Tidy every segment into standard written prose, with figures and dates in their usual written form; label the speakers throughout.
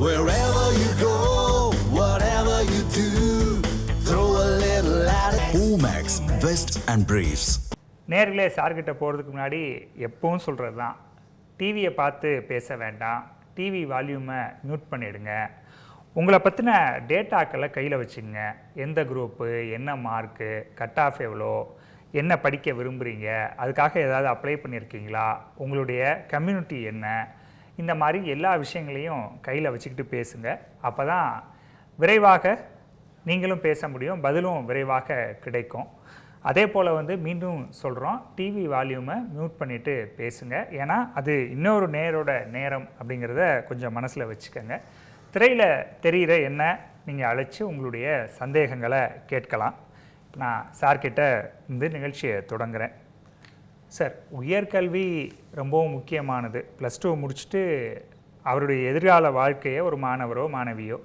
Speaker 1: Wherever you go, whatever you do, throw a little at it. Omax, Vest and Briefs.
Speaker 2: நேர்களே சார்கிட்ட போகிறதுக்கு முன்னாடி எப்பவும் சொல்கிறது தான், டிவியை பார்த்து பேச வேண்டாம், டிவி வால்யூமை மியூட் பண்ணிவிடுங்க, உங்களை பற்றின டேட்டாக்களை கையில் வச்சுங்க. எந்த குரூப்பு, என்ன மார்க்கு, கட் ஆஃப் எவ்வளோ, என்ன படிக்க விரும்புகிறீங்க, அதுக்காக ஏதாவது அப்ளை பண்ணியிருக்கீங்களா, உங்களுடைய கம்யூனிட்டி என்ன, இந்த மாதிரி எல்லா விஷயங்களையும் கையில் வச்சுக்கிட்டு பேசுங்க. அப்போ தான் விரைவாக நீங்களும் பேச முடியும், பதிலும் விரைவாக கிடைக்கும். அதே போல் மீண்டும் சொல்கிறோம், டிவி வால்யூமை மியூட் பண்ணிவிட்டு பேசுங்க. ஏன்னா அது இன்னொரு நேரோட நேரம் அப்படிங்கிறத கொஞ்சம் மனசில் வச்சுக்கோங்க. திரையில் தெரிகிற என்ன நீங்கள் அழைச்சி உங்களுடைய சந்தேகங்களை கேட்கலாம். நான் சார்கிட்ட நிகழ்ச்சியை தொடங்குகிறேன். சார், உயர்கல்வி ரொம்பவும் முக்கியமானது. +2 முடிச்சுட்டு அவருடைய எதிர்கால வாழ்க்கையை, ஒரு மாணவரோ மாணவியோ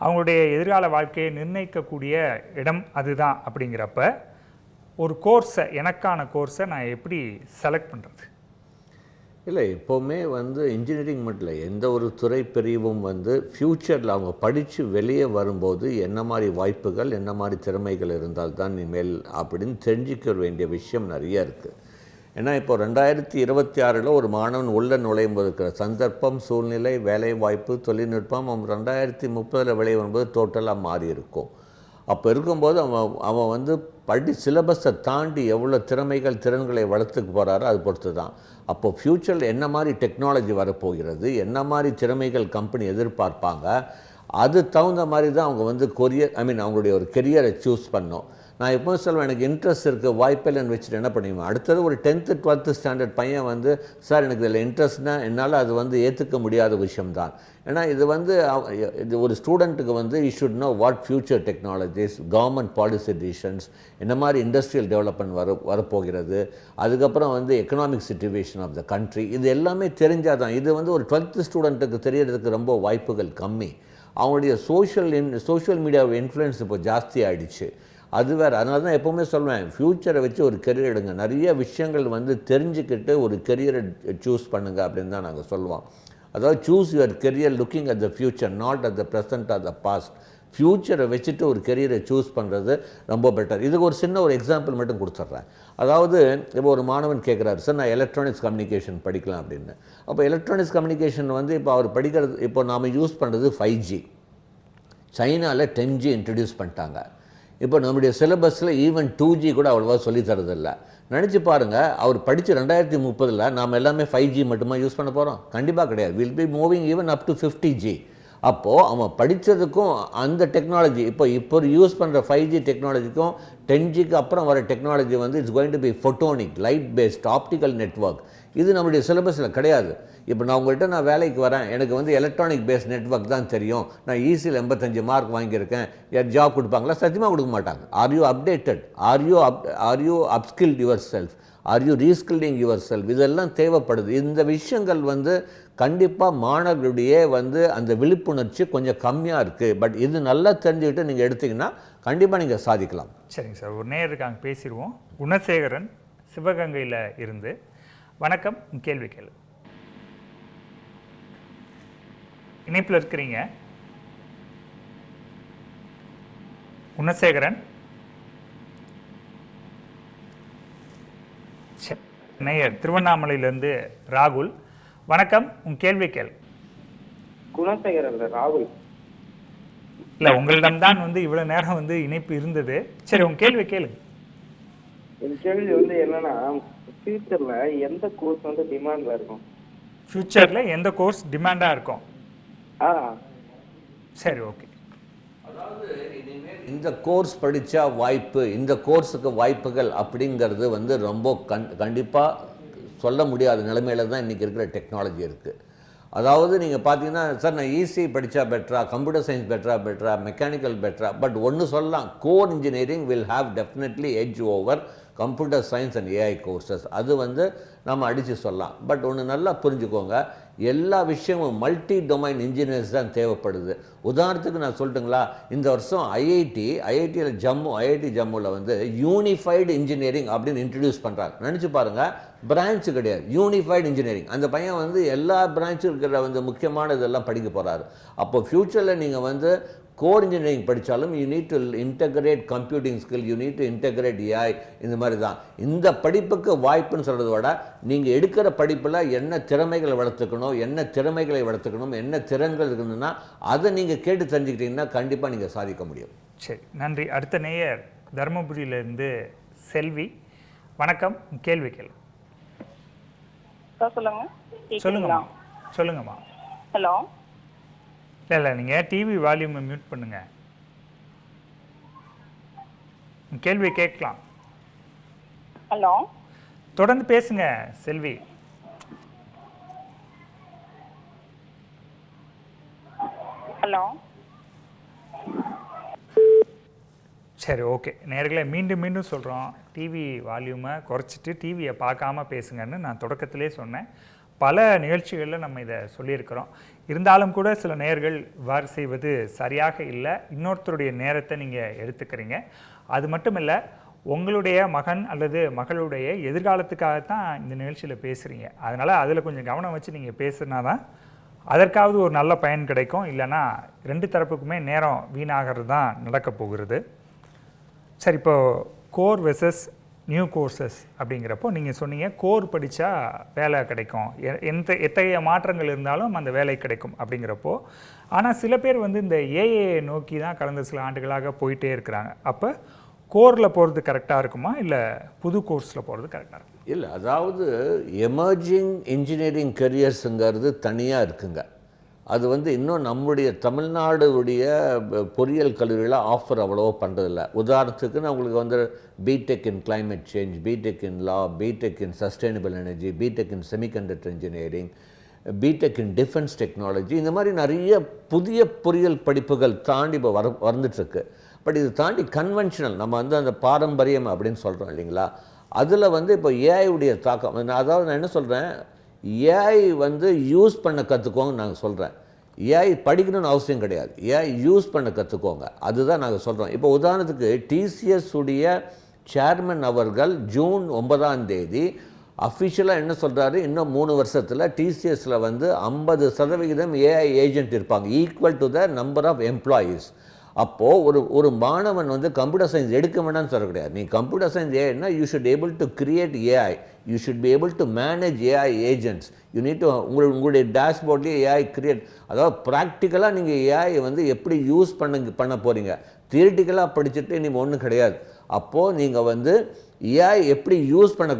Speaker 2: அவங்களுடைய எதிர்கால வாழ்க்கையை நிர்ணயிக்கக்கூடிய இடம் அதுதான். அப்படிங்கிறப்ப ஒரு கோர்ஸை, எனக்கான கோர்ஸை நான் எப்படி செலக்ட் பண்ணுறது?
Speaker 3: இல்லை, எப்போவுமே இன்ஜினியரிங் மட்டும் இல்லை, எந்த ஒரு துறை பிரிவும் ஃப்யூச்சரில் அவங்க படித்து வெளியே வரும்போது என்ன மாதிரி வாய்ப்புகள், என்ன மாதிரி திறமைகள் இருந்தால் தான் இனிமேல் அப்படின்னு தெரிஞ்சிக்க வேண்டிய விஷயம் நிறைய இருக்குது. ஏன்னா இப்போ 2026 ஒரு மாணவன் உள்ள நுழையும் போது இருக்கிற சந்தர்ப்பம், சூழ்நிலை, வேலை வாய்ப்பு, தொழில்நுட்பம் 2030 வெளியே வரும்போது டோட்டலாக மாறி இருக்கும். அப்போ இருக்கும்போது அவன் சிலபஸை தாண்டி எவ்வளோ திறமைகள், திறன்களை வளர்த்துக்கு போகிறாரோ அது பொறுத்து தான். அப்போது ஃப்யூச்சரில் என்ன மாதிரி டெக்னாலஜி வரப்போகிறது, என்ன மாதிரி திறமைகள் கம்பெனி எதிர்பார்ப்பாங்க, அது தகுந்த மாதிரி தான் அவங்க அவங்களுடைய ஒரு கெரியரை சூஸ் பண்ணோம். நான் எப்போவும் சொல்லுவேன், எனக்கு இன்ட்ரெஸ்ட் இருக்குது, வாய்ப்பில்லைன்னு வச்சுட்டு என்ன பண்ணுவேன், அடுத்தது ஒரு 10th 12th ஸ்டாண்டர்ட் பையன் சார் எனக்கு இதில் இன்ட்ரெஸ்ட்னா என்னால் அது ஏற்றுக்க முடியாத விஷயம்தான். ஏன்னா இது ஒரு ஸ்டூடெண்ட்டுக்கு you should know what future technologies, government policy decisions, என்ன மாதிரி இண்டஸ்ட்ரியல் டெவலப்மெண்ட் வரப்போகிறது, அதுக்கப்புறம் economic situation of the country, இது எல்லாமே தெரிஞ்சால் தான். இது ஒரு 12th ஸ்டூடெண்ட்டுக்கு தெரியறதுக்கு ரொம்ப வாய்ப்புகள் கம்மி. அவங்களுடைய சோஷியல் மீடியாவோட இன்ஃப்ளூயன்ஸ் இப்போ ஜாஸ்தி ஆகிடுச்சு, அது வேறு. அதனால தான் எப்போவுமே சொல்லுவேன், ஃப்யூச்சரை வச்சு ஒரு கெரியர் எடுங்க, நிறைய விஷயங்கள் தெரிஞ்சுக்கிட்டு ஒரு கெரியரை சூஸ் பண்ணுங்கள் அப்படின்னு தான் நாங்கள் சொல்லுவோம். அதாவது choose your career looking at the future, not at the present or the past. ஃப்யூச்சரை வச்சுட்டு ஒரு கெரியரை சூஸ் பண்ணுறது ரொம்ப பெட்டர். இதுக்கு ஒரு சின்ன ஒரு எக்ஸாம்பிள் மட்டும் கொடுத்துட்றேன். அதாவது இப்போ ஒரு மாணவன் கேட்குறாரு, சார் நான் எலக்ட்ரானிக்ஸ் கம்யூனிகேஷன் படிக்கலாம் அப்படின்னு. அப்போ எலக்ட்ரானிக்ஸ் கம்யூனிகேஷன் இப்போ அவர் படிக்கிறது, இப்போ நாம் யூஸ் பண்ணுறது 5G, சைனாவில் 10G இன்ட்ரடியூஸ் பண்ணிட்டாங்க. இப்போ நம்முடைய சிலபஸில் ஈவன் 2G கூட அவ்வளோவா சொல்லி தரதில்லை. நினச்சி பாருங்கள், அவர் படித்து 2030 நாம் எல்லாமே 5G மட்டுமா யூஸ் பண்ண போகிறோம்? கண்டிப்பாக கிடையாது. Will be moving even up to 50G. அப்போது அவன் படித்ததுக்கும் அந்த டெக்னாலஜி இப்போ யூஸ் பண்ணுற 5G டெக்னாலஜிக்கும் 10Gக்கு அப்புறம் வர technology it's going to be photonic, light based, optical network. இது நம்முடைய சிலபஸில் கிடையாது. இப்போ நான் உங்கள்கிட்ட வேலைக்கு வரேன், எனக்கு எலக்ட்ரானிக் பேஸ்ட் நெட்வொர்க் தான் தெரியும், நான் ஈஸியில் 85 மார்க் வாங்கியிருக்கேன், ஜாப் கொடுப்பாங்களா? சத்தியமாக கொடுக்க மாட்டாங்க. Are you updated, are you upskilled yourself, are you reskilling yourself? இதெல்லாம் தேவைப்படுது. இந்த விஷயங்கள் கண்டிப்பாக மாணவர்களுடைய அந்த விழிப்புணர்ச்சி கொஞ்சம் கம்மியாக இருக்குது. பட் இது நல்லா தெரிஞ்சுக்கிட்டு நீங்கள் எடுத்திங்கன்னா கண்டிப்பாக நீங்கள் சாதிக்கலாம்.
Speaker 2: சரிங்க சார், ஒரு நேரம் இருக்காங்க, பேசிடுவோம். குணசேகரன் சிவகங்கையில் இருந்து. வணக்கம், கேள்வி கேளு. இணைப்பில் இருக்கிறீங்க குணசேகரன். நேயர் திருவண்ணாமலையிலிருந்து ராகுல். வணக்கம், உன் கேள்வி கேளு.
Speaker 4: குணசேகரன் ராகுல்.
Speaker 2: இல்லை, உங்களிடம் தான் இவ்வளவு நேரம் இணைப்பு இருந்தது. சரி, உன் கேள்வி கேளு.
Speaker 4: என் கேள்வி என்னன்னா, ஃபியூச்சர்ல எந்த கோர்ஸ் டிமாண்ட்ல இருக்கும்?
Speaker 2: ஃபியூச்சர்ல எந்த கோர்ஸ் டிமாண்டா இருக்கும்? சரி, ஓகே.
Speaker 3: அதாவது இந்த கோர்ஸ் படித்தா வாய்ப்பு, இந்த கோர்ஸுக்கு வாய்ப்புகள் அப்படிங்கிறது ரொம்ப கண்டிப்பாக சொல்ல முடியாத நிலைமையில தான் இன்றைக்கி இருக்கிற டெக்னாலஜி இருக்குது. அதாவது நீங்கள் பார்த்தீங்கன்னா, சார் நான் ஈஸி படித்தா பெட்டரா, கம்ப்யூட்டர் சயின்ஸ் பெட்டரா, மெக்கானிக்கல் பெட்டரா, பட் ஒன்று சொல்லலாம், core engineering will have definitely edge over computer science and AI courses. அது நம்ம அடித்து சொல்லலாம். பட் ஒன்று நல்லா புரிஞ்சுக்கோங்க, எல்லா விஷயமும் மல்டி டொமைன் இன்ஜினியர்ஸ் தான் தேவைப்படுது. உதாரணத்துக்கு நான் சொல்லட்டுங்களா, இந்த வருஷம் ஐஐடியில் ஐஐடி ஜம்முவில் வந்து யூனிஃபைடு இன்ஜினியரிங் அப்படின்னு இன்ட்ரடியூஸ் பண்ணுறாங்க. நினச்சி பாருங்கள், பிரான்ச்சு கிடையாது, யூனிஃபைடு இன்ஜினியரிங். அந்த பையன் வந்து எல்லா பிரான்ச்சும் இருக்கிற வந்து முக்கியமான இதெல்லாம் படிக்க போகிறாரு. அப்போ ஃப்யூச்சரில் நீங்கள் வந்து கோர் இன்ஜினியரிங் படித்தாலும் you need to integrate computing skill, you need to integrate AI. இந்த மாதிரி தான் இந்த படிப்புக்கு வாய்ப்புன்னு சொல்கிறத விட நீங்கள் எடுக்கிற படிப்பில் என்ன திறமைகளை வளர்த்துக்கணும், என்ன திறன்கள் இருக்குதுன்னா அதை நீங்கள் கேட்டு தெரிஞ்சுக்கிட்டீங்கன்னா கண்டிப்பாக நீங்கள் சாதிக்க முடியும்.
Speaker 2: சரி, நன்றி. அடுத்த நேயர் தருமபுரியிலேருந்து செல்வி. வணக்கம், கேள்வி கேள்வி. சொல்லுங்கம்மா. சொல்லுங்கம்மா.
Speaker 5: ஹலோ.
Speaker 2: இல்லை நீங்கள் டிவி வால்யூமை மியூட் பண்ணுங்க, கேள்வி கேட்கலாம்.
Speaker 5: ஹலோ,
Speaker 2: தொடர்ந்து பேசுங்க செல்வி.
Speaker 5: ஹலோ.
Speaker 2: சரி, ஓகே. நேயர்களே, மீண்டும் சொல்கிறோம், டிவி வால்யூமை குறைச்சிட்டு டிவியை பார்க்காம பேசுங்கன்னு நான் தொடக்கத்திலே சொன்னேன். பல நிகழ்ச்சிகளில் நம்ம இதை சொல்லியிருக்கிறோம். இருந்தாலும் கூட சில நேயர்கள் இவ்வாறு செய்வது சரியாக இல்லை. இன்னொருத்தருடைய நேரத்தை நீங்கள் எடுத்துக்கிறீங்க. அது மட்டும் இல்லை, உங்களுடைய மகன் அல்லது மகளுடைய எதிர்காலத்துக்காகத்தான் இந்த நிகழ்ச்சியில் பேசுகிறீங்க. அதனால் அதில் கொஞ்சம் கவனம் வச்சு நீங்கள் பேசுனா தான் அதற்காவது ஒரு நல்ல பயன் கிடைக்கும். இல்லைன்னா ரெண்டு தரப்புக்குமே நேரம் வீணாகிறது தான் நடக்க போகிறது. சரி, இப்போது கோர் வெர்சஸ் நியூ கோர்சஸ் அப்படிங்கிறப்போ நீங்கள் சொன்னீங்க கோர் படித்தா வேலை கிடைக்கும், எத்தகைய மாற்றங்கள் இருந்தாலும் அந்த வேலை கிடைக்கும் அப்படிங்கிறப்போ. ஆனால் சில பேர் வந்து இந்த ஏஏ நோக்கி தான் கடந்த சில ஆண்டுகளாக போயிட்டே இருக்கிறாங்க. அப்போ கோரில் போகிறது கரெக்டாக இருக்குமா, இல்லை புது கோர்ஸில் போகிறது கரெக்டாக இருக்கும்?
Speaker 3: இல்லை, அதாவது எமர்ஜிங் இன்ஜினியரிங் கரியர்ஸுங்கிறது தனியாக இருக்குங்க. அது வந்து இன்னும் நம்முடைய தமிழ்நாடுடைய பொறியியல் கல்லூரியில் ஆஃபர் அவ்வளோவா பண்ணுறதில்ல. உதாரணத்துக்கு நான் உங்களுக்கு வந்து BTech in climate change, BTech in law, BTech in sustainable energy, BTech in semiconductor engineering, BTech in defence technology, இந்த மாதிரி நிறைய புதிய பொறியியல் படிப்புகள் தாண்டி இப்போ வந்துட்டுருக்கு. பட் இது தாண்டி கன்வென்ஷனல், நம்ம வந்து அந்த பாரம்பரியம் அப்படின்னு சொல்கிறோம் இல்லைங்களா, அதில் வந்து இப்போ ஏஐயுடைய தாக்கம். அதாவது நான் என்ன சொல்கிறேன், ஏஐ வந்து யூஸ் பண்ண கற்றுக்கோங்க நாங்கள் சொல்கிறேன். ஏஐ படிக்கணும்னு அவசியம் கிடையாது, ஏஐ யூஸ் பண்ண கற்றுக்கோங்க, அதுதான் நாங்கள் சொல்கிறோம். இப்போ உதாரணத்துக்கு டிசிஎஸ் உடைய சேர்மன் அவர்கள் ஜூன் 9 அஃபிஷியலாக என்ன சொல்கிறாரு, இன்னும் 3 வருஷத்தில் டிசிஎஸில் வந்து 50% ஏஐ ஏஜென்ட் இருப்பாங்க, equal to the number of employees. அப்போது ஒரு மாணவன் வந்து கம்ப்யூட்டர் சயின்ஸ் எடுக்க வேண்டாம்னு சொல்ல கிடையாது. நீ கம்ப்யூட்டர் சயின்ஸ் ஏஐனா you should able to create AI, you should be able to manage AI agents, you need to உங்களுடைய டேஷ்போர்ட்லேயே ஏஐ கிரியேட். அதாவது ப்ராக்டிக்கலாக நீங்கள் ஏஐ வந்து எப்படி யூஸ் பண்ண போகிறீங்க, தியரிட்டிக்கலாக படிச்சுட்டு நீங்கள் ஒன்றும் கிடையாது. அப்போது நீங்கள் வந்து ஏஐ எப்படி யூஸ் பண்ண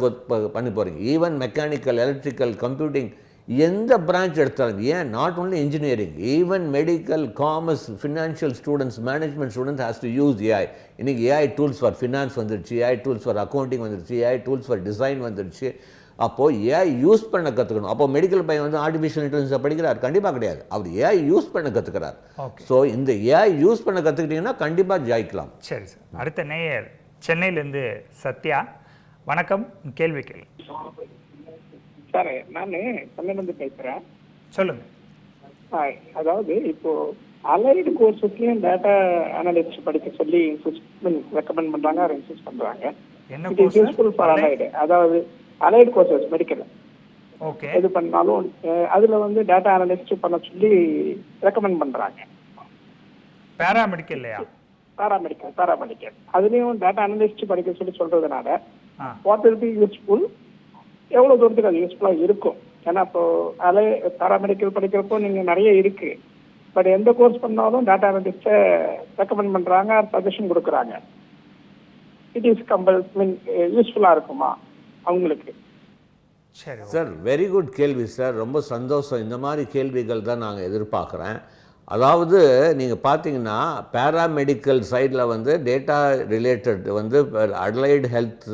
Speaker 3: போகிறீங்க. ஈவன் மெக்கானிக்கல், எலக்ட்ரிக்கல், கம்ப்யூட்டிங், எந்த பிரான்ச் எடுத்தாலும், ஏன் not only engineering, even medical, commerce, financial students, management students has to use AI. இன்றைக்கி ஏஐ டூல்ஸ் ஃபார் ஃபினான்ஸ் வந்துடுச்சு, ஏஐ டூல்ஸ் ஃபார் அக்கௌண்டிங் வந்துடுச்சு, ஏஐ டூல்ஸ் ஃபார் டிசைன் வந்துடுச்சு. அப்போது AI use பண்ண கற்றுக்கணும். அப்போ மெடிக்கல் பையன் வந்து ஆர்டிஃபிஷியல் இன்டெலிஜென்ஸை படிக்கிறார், கண்டிப்பாக கிடையாது, அவர் ஏஐ யூஸ் பண்ண கற்றுக்கிறார். ஸோ இந்த ஏஐ யூஸ் பண்ண கற்றுக்கிட்டிங்கன்னா கண்டிப்பாக ஜெயிக்கலாம்.
Speaker 2: சரி சார். அடுத்த நேயர் சென்னையிலேருந்து சத்யா. வணக்கம், கேள்வி கேள்வி.
Speaker 6: சார், நான் சென்னையிலேருந்து பேசுகிறேன்.
Speaker 2: சொல்லுங்க.
Speaker 6: அதாவது இப்போ அலைடு கோர்ஸஸ்லையும் டேட்டா அனலிஸ்ட் படிக்க சொல்லி ரெக்கமெண்ட் பண்ணுறாங்க, இன்சிஸ்ட் பண்ணுறாங்க. It is useful for allied, அதாவது அலைடு கோர்சஸ் மெடிக்கல் எது பண்ணாலும் அதில் வந்து டேட்டா அனலிஸ்ட் பண்ண சொல்லி ரெக்கமெண்ட் பண்ணுறாங்க.
Speaker 2: பேராமெடிக்கல்
Speaker 6: பேராமெடிக்கல் அதுலேயும் டேட்டா அனலிஸ்ட் படிக்க சொல்லி சொல்கிறதுனால வாட் வில் பி யூஸ்ஃபுல், எவ்வளோ தூரத்துக்கு அது யூஸ்ஃபுல்லாக இருக்கும்? ஏன்னா இப்போ பேராமெடிக்கல் படிக்கிறப்போ நீங்கள் நிறைய இருக்குது, பட் எந்த கோர்ஸ் பண்ணாலும் டேட்டா அனலிஸ்ட்டை ரெக்கமெண்ட் பண்ணுறாங்க, சஜஷன் கொடுக்குறாங்க. இட் இஸ் யூஸ்ஃபுல்லாக இருக்குமா அவங்களுக்கு?
Speaker 3: சார், வெரி குட் கேள்வி சார், ரொம்ப சந்தோஷம். இந்த மாதிரி கேள்விகள் தான் நாங்கள் எதிர்பார்க்குறேன். அதாவது நீங்கள் பார்த்தீங்கன்னா பேராமெடிக்கல் சைடில் வந்து டேட்டா ரிலேட்டட் வந்து அலைடு ஹெல்த்,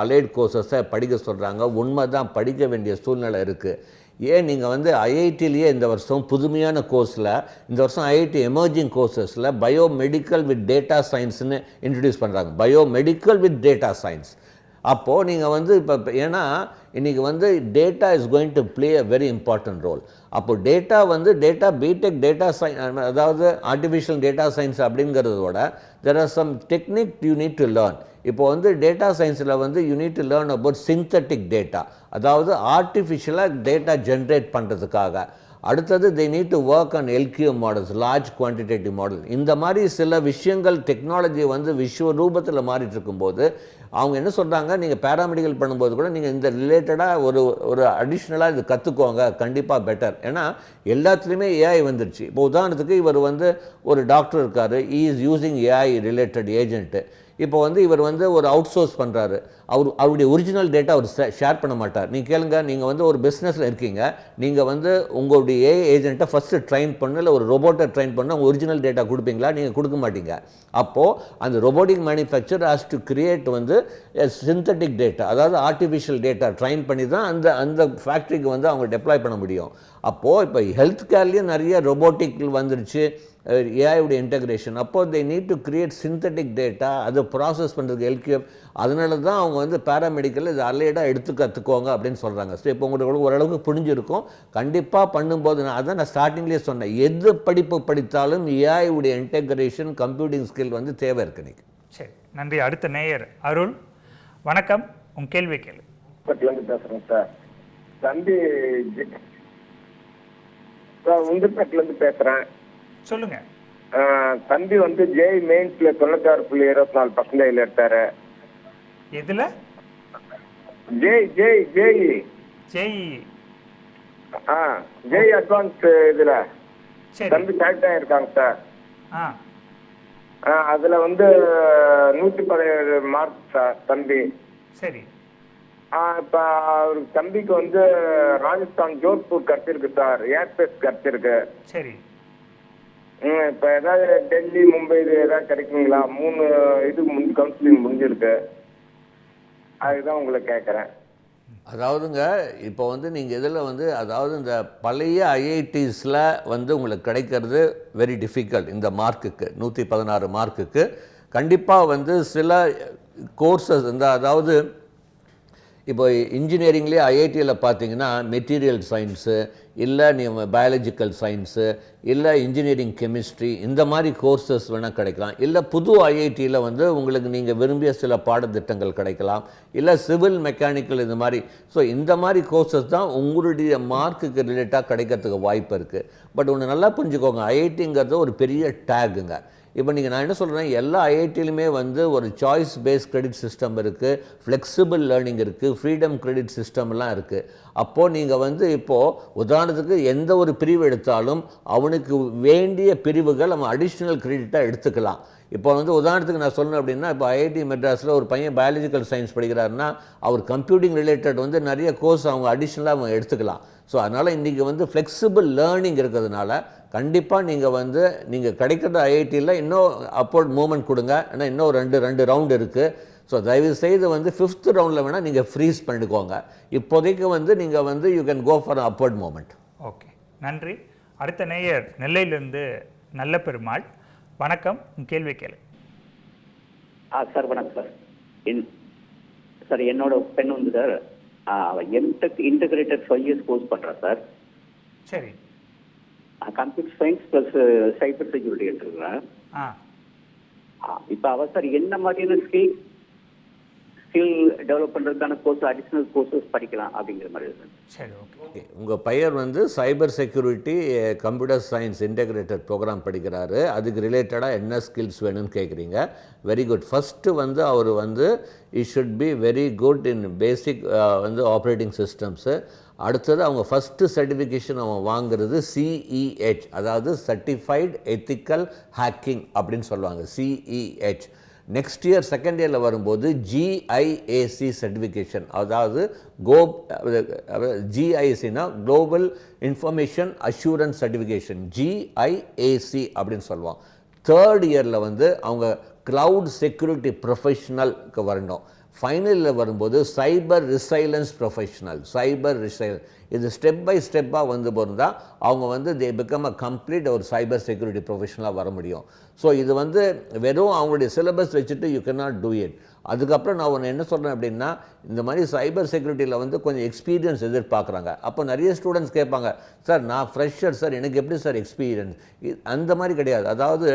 Speaker 3: அலைடு கோர்சஸை படிக்க சொல்கிறாங்க. உண்மை தான், படிக்க வேண்டிய சூழ்நிலை இருக்குது. ஏன் நீங்கள் வந்து ஐஐடிலேயே இந்த வருஷம் புதுமையான கோர்ஸில், இந்த வருஷம் ஐஐடி எமர்ஜிங் கோர்சஸில் பயோமெடிக்கல் வித் டேட்டா சயின்ஸ்னு இன்ட்ரடியூஸ் பண்ணுறாங்க. Biomedical with data science. அப்போது நீங்கள் வந்து இப்போ ஏன்னா இன்றைக்கி வந்து data is going to play a very important role. அப்போது டேட்டா வந்து டேட்டா பிடெக் டேட்டா சயின்ஸ், அதாவது ஆர்டிஃபிஷியல் டேட்டா சயின்ஸ் அப்படிங்கிறதோட there are some technique you need to learn. இப்போ வந்து டேட்டா சயின்ஸில் வந்து you need to learn about synthetic data, அதாவது ஆர்டிஃபிஷியலாக டேட்டா ஜென்ரேட் பண்ணுறதுக்காக. அடுத்தது they need to work on LQM models, large quantitative model. இந்த மாதிரி சில விஷயங்கள் டெக்னாலஜி வந்து விஸ்வ ரூபத்தில் மாறிட்டு இருக்கும்போது அவங்க என்ன சொல்கிறாங்க, நீங்கள் பேராமெடிக்கல் பண்ணும்போது கூட நீங்கள் இந்த ரிலேட்டடாக ஒரு அடிஷ்னலாக இது கற்றுக்கோங்க, கண்டிப்பாக பெட்டர். ஏன்னா எல்லாத்துலேயுமே ஏஐ வந்துருச்சு. இப்போ உதாரணத்துக்கு இவர் வந்து ஒரு டாக்டர் இருக்கார், ஈ is using AI related agent. இப்போ வந்து இவர் வந்து ஒரு அவுட் சோர்ஸ் பண்ணுறாரு, அவருடைய ஒரிஜினல் டேட்டா அவர் ஷேர் பண்ண மாட்டார். நீங்கள் கேளுங்க, நீங்கள் வந்து ஒரு பிஸ்னஸில் இருக்கீங்க, நீங்கள் வந்து உங்களுடைய ஏஐ ஏஜென்ட்டை ஃபஸ்ட்டு ட்ரெயின் பண்ணு, இல்லை ஒரு ரோபோட்டை ட்ரெயின் பண்ண உங்கள் ஒரிஜினல் டேட்டா கொடுப்பீங்களா? நீங்கள் கொடுக்க மாட்டீங்க. அப்போது அந்த robotic manufacture has to create வந்து சிந்தட்டிக் டேட்டா, அதாவது ஆர்டிஃபிஷியல் டேட்டா ட்ரெயின் பண்ணி தான் அந்த ஃபேக்ட்ரிக்கு வந்து அவங்க டெப்ளாய் பண்ண முடியும். அப்போது இப்போ ஹெல்த் கேர்லேயும் நிறைய ரோபோட்டிக் வந்துருச்சு, ஏஐவுடைய இன்டெகிரேஷன். அப்போது தே need to create synthetic data, அதை ப்ராசஸ் பண்ணுறதுக்கு எல்கியூஎம். அதனால தான் அவங்க வந்து பேராமெடிக்கல் இது அலையடாக எடுத்து கற்றுக்கோங்க அப்படின்னு சொல்கிறாங்க. ஸோ இப்போ உங்களுக்கு ஓரளவுக்கு புரிஞ்சிருக்கும். கண்டிப்பாக பண்ணும்போது நான் ஸ்டார்டிங்லேயே சொன்னேன், எது படிப்பு படித்தாலும் ஏஐவுடைய இன்டெகிரேஷன், கம்ப்யூட்டிங் ஸ்கில் வந்து தேவை இருக்கு இன்னைக்கு.
Speaker 2: சரி, நன்றி. அடுத்த நேயர் அருள், வணக்கம், உங்கள் கேள்வி கேளு.
Speaker 7: பேசுகிறேன் சார். தம்பி உங்கள்பேட்டிலேருந்து பேசுகிறேன்.
Speaker 2: சொல்லுங்க.
Speaker 7: தம்பி வந்து ஜேஇ மெயின்ஸ்ல 96.24% எடுத்தாரு.
Speaker 2: எதுல?
Speaker 7: ஜேஇ அட்வான்ஸ் இதுல தம்பி செலக்ட் ஆயிருக்காங்க சார். அதுல வந்து 117 மார்க் சார் தம்பி.
Speaker 2: சரி.
Speaker 7: இப்ப அவருக்கு தம்பிக்கு வந்து ராஜஸ்தான் ஜோத்பூர் கிடைச்சிருக்கு சார், ஏர்பேஸ் கிடைச்சிருக்கு.
Speaker 2: சரி.
Speaker 7: இப்ப ஏதாவது டெல்லி, மும்பை இது ஏதாவது கிடைக்குங்களா? 3 இது கவுன்சிலிங் முடிஞ்சிருக்கு, அதுதான் உங்களை கேட்குறேன்.
Speaker 3: அதாவதுங்க இப்போ வந்து நீங்கள் இதில் வந்து அதாவது இந்த பழைய ஐஐடிஸில் வந்து உங்களுக்கு கிடைக்கிறது வெரி டிஃபிகல்ட். இந்த மார்க்குக்கு 116 மார்க்குக்கு கண்டிப்பாக வந்து சில கோர்சஸ் இந்த அதாவது இப்போ இன்ஜினியரிங்லேயே ஐஐடியில் பார்த்தீங்கன்னா மெட்டீரியல் சயின்ஸு, இல்லை நீங்கள் பயாலஜிக்கல் சயின்ஸு, இல்லை இன்ஜினியரிங் கெமிஸ்ட்ரி, இந்த மாதிரி கோர்சஸ் வேணால் கிடைக்கலாம். இல்லை புது ஐஐடியில் வந்து உங்களுக்கு நீங்கள் விரும்பிய சில பாடத்திட்டங்கள் கிடைக்கலாம், இல்லை சிவில் மெக்கானிக்கல் இது மாதிரி. ஸோ இந்த மாதிரி கோர்சஸ் தான் உங்களுடைய மார்க்குக்கு ரிலேட்டாக கிடைக்கிறதுக்கு வாய்ப்பு இருக்குது. பட் ஒன்று நல்லா புரிஞ்சுக்கோங்க, ஐஐடிங்கிறது ஒரு பெரிய டேகுங்க. இப்போ நீங்கள் நான் என்ன சொல்கிறேன், எல்லா ஐஐடியிலுமே வந்து ஒரு சாய்ஸ் பேஸ்ட் கிரெடிட் சிஸ்டம் இருக்குது, ஃப்ளெக்சிபிள் லேர்னிங் இருக்குது, ஃப்ரீடம் கிரெடிட் சிஸ்டம்லாம் இருக்குது. அப்போது நீங்கள் வந்து இப்போது உதாரணத்துக்கு எந்த ஒரு பிரிவு எடுத்தாலும் அவனுக்கு வேண்டிய பிரிவுகள் நம்ம அடிஷ்னல் கிரெடிட்டாக எடுத்துக்கலாம். இப்போ வந்து உதாரணத்துக்கு நான் சொல்லணும் அப்படின்னா, இப்போ ஐஐடி மெட்ராஸில் ஒரு பையன் பயாலஜிக்கல் சயின்ஸ் படிக்கிறாருன்னா அவர் கம்ப்யூட்டிங் ரிலேட்டட் வந்து நிறைய கோர்ஸ் அவங்க அடிஷ்னலாக அவங்க எடுத்துக்கலாம். ஸோ அதனால் இன்றைக்கி வந்து ஃப்ளெக்சிபிள் லேர்னிங் இருக்கிறதுனால கண்டிப்பாக நீங்கள் கிடைக்கிற ஐஐடியில் இன்னும் அப்வர்ட் மூவ்மெண்ட் கொடுங்க. ஏன்னா இன்னும் ரெண்டு ரவுண்டு இருக்குது. ஸோ தயவுசெய்து வந்து 5th ரவுண்டில் வேணால் நீங்கள் ஃப்ரீஸ் பண்ணிக்கோங்க. இப்போதைக்கு வந்து நீங்கள் வந்து you can go for upward movement.
Speaker 2: Okay, நன்றி. அடுத்த நேயர் நெல்லையிலேருந்து நல்ல பெருமாள், வணக்கம், உங்கள் கேள்வி கேளு.
Speaker 8: சார் வணக்கம் சார். சார் என்னோட பெண் வந்து sir MTech integrated 5 years course பண்ணுறேன் சார்.
Speaker 2: சரி.
Speaker 8: Computer science plus cyber security எடுத்துருக்கிறேன். இப்போ அவ சார் என்ன மாதிரியான ஸ்கில் டெவலப் பண்ணுறதுக்கான கோர்ஸ், அடிஷ்னல் கோர்சஸ் படிக்கலாம் அப்படிங்கிற மாதிரி சார்.
Speaker 2: சரி, ஓகே.
Speaker 3: உங்கள் பையன் வந்து cyber security computer science integrated program படிக்கிறாரு. அதுக்கு ரிலேட்டடாக என்ன ஸ்கில்ஸ் வேணும்னு கேட்குறீங்க. Very good. ஃபஸ்ட்டு வந்து அவர் வந்து it should be very good in basic வந்து ஆப்ரேட்டிங் சிஸ்டம்ஸு. அடுத்தது அவங்க ஃபஸ்ட்டு சர்டிஃபிகேஷன் அவன் வாங்குறது CEH, அதாவது சர்டிஃபைட் எத்திக்கல் ஹேக்கிங் அப்படின்னு சொல்லுவாங்க, CEH. நெக்ஸ்ட் இயர் செகண்ட் இயரில் வரும்போது GIAC சர்டிஃபிகேஷன், அதாவது GIACனா global information assurance certification, GIAC அப்படின்னு சொல்லுவாங்க. தேர்ட் இயரில் வந்து அவங்க க்ளவுட் செக்யூரிட்டி ப்ரொஃபஷனலுக்கு வரணும். ஃபைனலில் வரும்போது சைபர் ரிசைலன்ஸ் ப்ரொஃபஷனல், இது ஸ்டெப் பை ஸ்டெப்பாக வந்து போகிறதா அவங்க வந்து தே பிகம் அ கம்ப்ளீட் ஒரு சைபர் செக்யூரிட்டி ப்ரொஃபஷனலாக வர முடியும். ஸோ இது வந்து வெறும் அவங்களுடைய சிலபஸ் வச்சுட்டு you can not do it. அதுக்கப்புறம் நான் ஒன்று என்ன சொல்கிறேன் அப்படின்னா, இந்த மாதிரி சைபர் செக்யூரிட்டியில் வந்து கொஞ்சம் எக்ஸ்பீரியன்ஸ் எதிர்பார்க்குறாங்க. அப்போ நிறைய ஸ்டூடெண்ட்ஸ் கேட்பாங்க, சார் நான் ஃப்ரெஷர் சார், எனக்கு எப்படி சார் எக்ஸ்பீரியன்ஸ்? அந்த மாதிரி கிடையாது. அதாவது